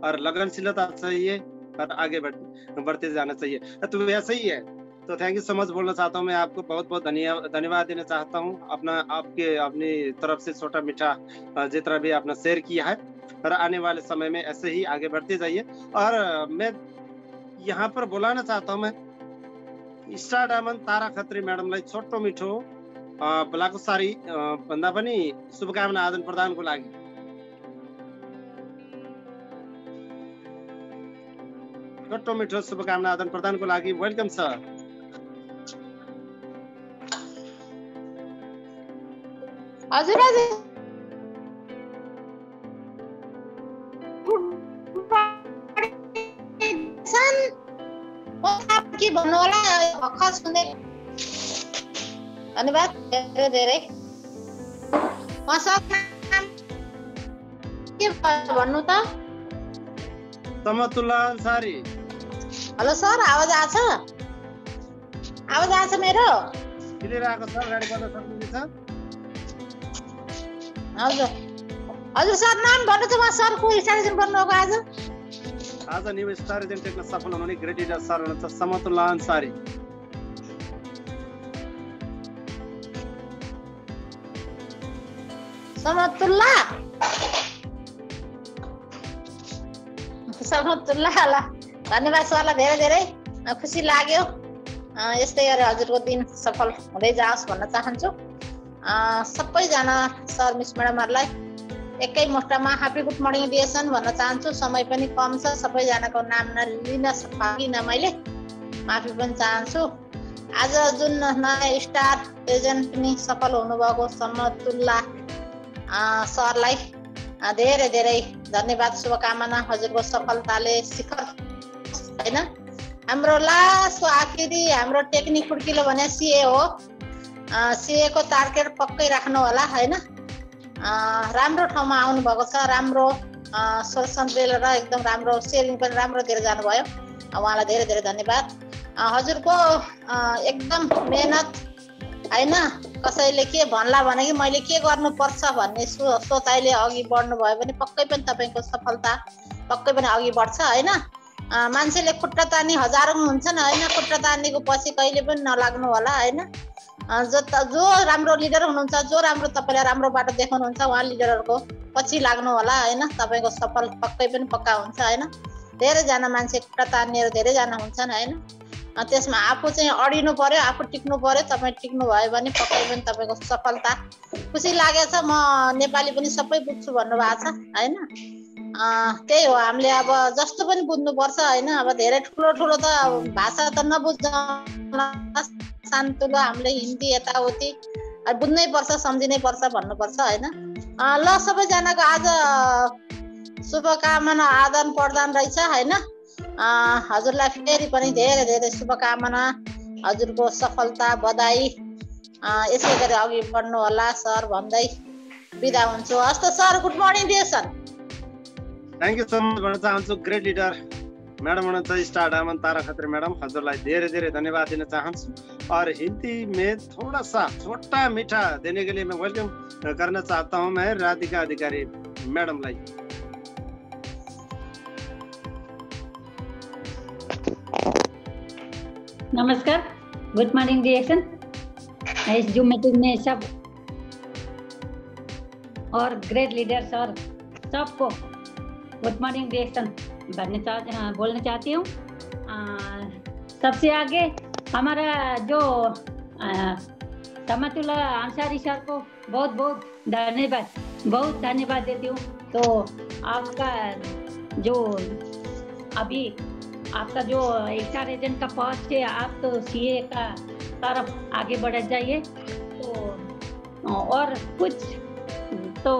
और लगनशीलता चाहिए, और आगे बढ़ते जाना चाहिए। तो वैसे ही है। तो थैंक यू सो मच बोलना चाहता हूँ मैं आपको, बहुत बहुत धन्यवाद देना चाहता हूँ। अपनी तरफ से छोटा मीठा जितना भी आपने शेयर किया है, और आने वाले समय में ऐसे ही आगे बढ़ते जाइए। और मैं यहाँ पर बोलाना चाहता हूँ, मैं स्टार डायमन्ड तारा खत्री मैडमलाई छोटो मिठो भलाकुसारी भन्दा पनि शुभकामना आदान प्रदानको लागि छोटो मिठो शुभकामना आदान प्रदानको लागि वेलकम सर। हजुर हजुर, के भन्नु होला, भर्खर सुने, धन्यवाद धेरै धेरै। के भन्नु त? समतुल्ला अन्सारी। हेलो सर, आवाज आछ? आवाज आछ मेरो? क्लियर आएको सर, गाडी गर्न सक्नुहुन्छ? हजुर हजुर सर, नाम भन्नु त, म सरको स्टार बन्नुभएको आज न्यू स्टार एजेन्टमा सफल हुने ग्रेट लिडर सर हुनुहुन्छ समतुल्ला अन्सारी। समतुल्ला, धन्यवाद सरलाई धेरै धेरै, खुसी लाग्यो। यस्तै गरी हजुरको दिन सफल हुँदै जाओस् भन्न चाहन्छु। सबैजना सर मिस म्याडमहरूलाई एकै मुष्टमा ह्यापी गुड मर्निङ डिएसन भन्न चाहन्छु। समय पनि कम छ, सबैजनाको नाम लिन सकिनँ मैले, माफी पनि चाहन्छु। आज जुन नयाँ स्टार एजेन्ट पनि सफल हुनुभएको समतुल्ला सरलाई धेरै धेरै धन्यवाद, शुभकामना। हजुरको सफलताले शिखर होइन हाम्रो लास्टको आखिरी हाम्रो टेक्निक खुड्किलो भने सिए हो। सिए को टार्गेट पक्कै राख्नु होला हैन। राम्रो ठाउँमा आउनु भएको छ, राम्रो सोल्युसन र एकदम राम्रो शेयरिङ पनि राम्रो दिएर जानुभयो। उहाँलाई धेरै धेरै धन्यवाद। हजुरको एकदम मेहनत हैन, कसैले के भन्ला भने कि मैले के गर्नुपर्छ भन्ने सोचाइले अघि बढ्नु भयो भने पक्कै पनि तपाईँको सफलता पक्कै पनि अघि बढ्छ हैन। मान्छेले खुट्टा तान्ने हजारौं हुन्छन् हैन, खुट्टा तान्नेको पछि कहिले पनि नलाग्नु होला हैन। जो राम्रो लिडर हुनुहुन्छ, जो राम्रो तपाईँलाई राम्रो बाटो देखाउनुहुन्छ उहाँ लिडरहरुको पछि लाग्नु होला हैन। तपाईँको सफल पक्कै पनि पक्का हुन्छ हैन। धेरैजना मान्छे खुट्टा तान्नेहरू धेरैजना हुन्छन् हैन। त्यसमा आफू चाहिँ अडिनु पर्यो, आफू टिक्नु पर्यो। तपाईँ टिक्नु भयो भने पक्कै पनि तपाईँको सफलता। खुसी लागेछ, म नेपाली पनि सबै बुझ्छु भन्नुभएको छ हैन। त्यही हो, हामीले अब जस्तो पनि बुझ्नुपर्छ हैन। अब धेरै ठुलो ठुलो त भाषा त नबुझ्न सान्तुलो हामीले हिन्दी यताउति बुझ्नै पर्छ, सम्झिनै पर्छ भन्नुपर्छ हैन। ल सबैजनाको आज शुभकामना आदान प्रदान रहेछ हैन। हजुरलाई फेरि पनि धेरै धेरै शुभकामना, हजुरको सफलता बधाई। यसै गरी अघि बढ्नु होला सर भन्दै बिदा हुन्छु। हस् त sir, good morning DXN. Thank you so much भन्न चाहन्छु। ग्रेट लिडर मैडम हुनुहुन्छ स्टार डायमंड तारा खत्री मैडम, हजुरलाई धेरै धेरै धन्यवाद दिन चाहन्छु। और हिंदी में थोड़ा सा छोटा मीठा देने के लिए मैं वेलकम करना चाहता हूँ मैं राधिका अधिकारी मैडम लाई। नमस्कार, गुड मॉर्निंग डिएक्शन। इस जूम मीटिंग में सब और ग्रेट लीडर्स और सबको गुड मॉर्निंग डिएक्शन बोलना चाहती हूँ। सबसे आगे हमारा जो समतुल्ला अंसारी सर को बहुत बहुत धन्यवाद देती हूँ। तो आपका जो अभी आपका जो स्टार एजेंट का पोस्ट है, आप तो सीए का तरफ आगे बढ़ जाइए। तो और कुछ तो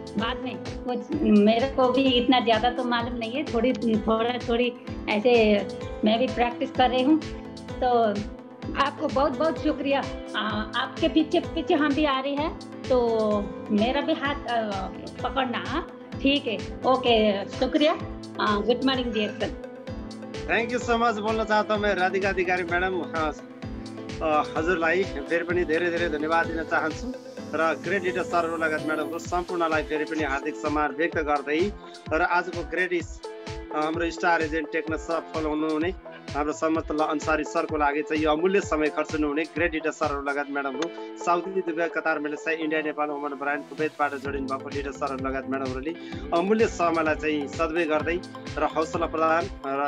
बाद में कुछ मेरे को भी इतना ज़्यादा तो मालूम नहीं है, थोड़ी ऐसे मैं भी प्रैक्टिस कर रही हूँ। तो आपको बहुत बहुत शुक्रिया। आपके पीछे हम भी आ रही है, तो मेरा भी हाथ पकड़ना। ठीक है, ओके, शुक्रिया। Good morning DXN. Thank you so much बोल्न चाहता हूँ मैं राधिका अधिकारी मैडम। हजुरलाई फेरि पनि धेरै धेरै धन्यवाद दिन चाहन्छु र ग्रेट लिडर सरहरू लगायत म्याडमहरू सम्पूर्णलाई फेरि पनि हार्दिक सम्मान व्यक्त गर्दै र आजको ग्रेट हाम्रो स्टार एजेन्ट टेक्न सफल हुनुहुने हाम्रो समतुल्ला अन्सारी सरको लागि चाहिँ यो अमूल्य समय खर्च हुने ग्रेट लिडर सरहरू लगायत म्याडमहरू, Saudi Dubai Qatar Malaysia India Nepal Oman brand कुवैतबाट जोडिनु भएको लिडर सरहरू लगायत म्याडमहरूले अमूल्य समयलाई चाहिँ सद्भाव गर्दै र हौसला प्रदान र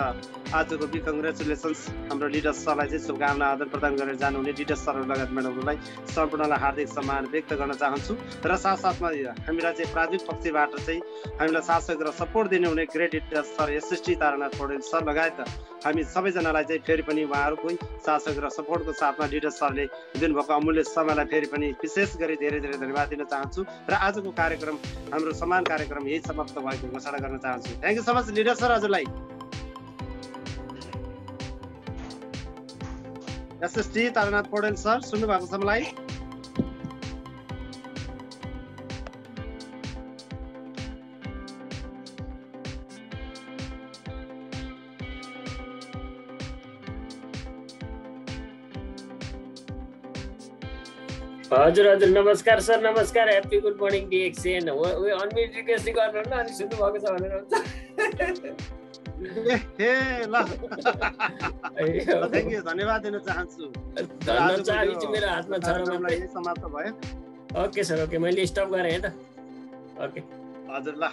आजको बी कङ्ग्रेचुलेसन्स हाम्रो लिडर सरलाई चाहिँ शुभकामना आदान प्रदान गरेर जानुहुने लिडर सरहरू लगायत म्याडमहरूलाई सम्पूर्णलाई हार्दिक सम्मान व्यक्त गर्न चाहन्छु। र साथसाथमा हामीलाई चाहिँ प्राथमिक पक्षबाट चाहिँ हामीलाई शासक र सपोर्ट दिनुहुने great leader sir SST Taranath Paudel sir लगायत हामी सबैजनालाई चाहिँ फेरि पनि उहाँहरूकै शासक र सपोर्टको साथमा लिडर सरले दिनुभएको अमूल्य समयलाई फेरि पनि विशेष गरी धेरै धेरै धन्यवाद दिन चाहन्छु। र आजको कार्यक्रम हाम्रो सम्मान कार्यक्रम यही समाप्त भएको घोषणा गर्न चाहन्छु। Thank you so much leader sir. हजुरलाई एसएसटी तारानाथ पौडेल सर सुन्नु भएको छ मलाई? हजुर हजुर नमस्कार सर, नमस्कार, happy good morning DXN. Unmute request गर्नु न, अनि सुन्नु भएको छ भनेर हुन्छ। धन्यवाद दिन चाहन्छु। मेरो हातमा छ समाप्त भयो। ओके सर, ओके, मैले स्टप गरेँ है त। ओके हजुर, ल।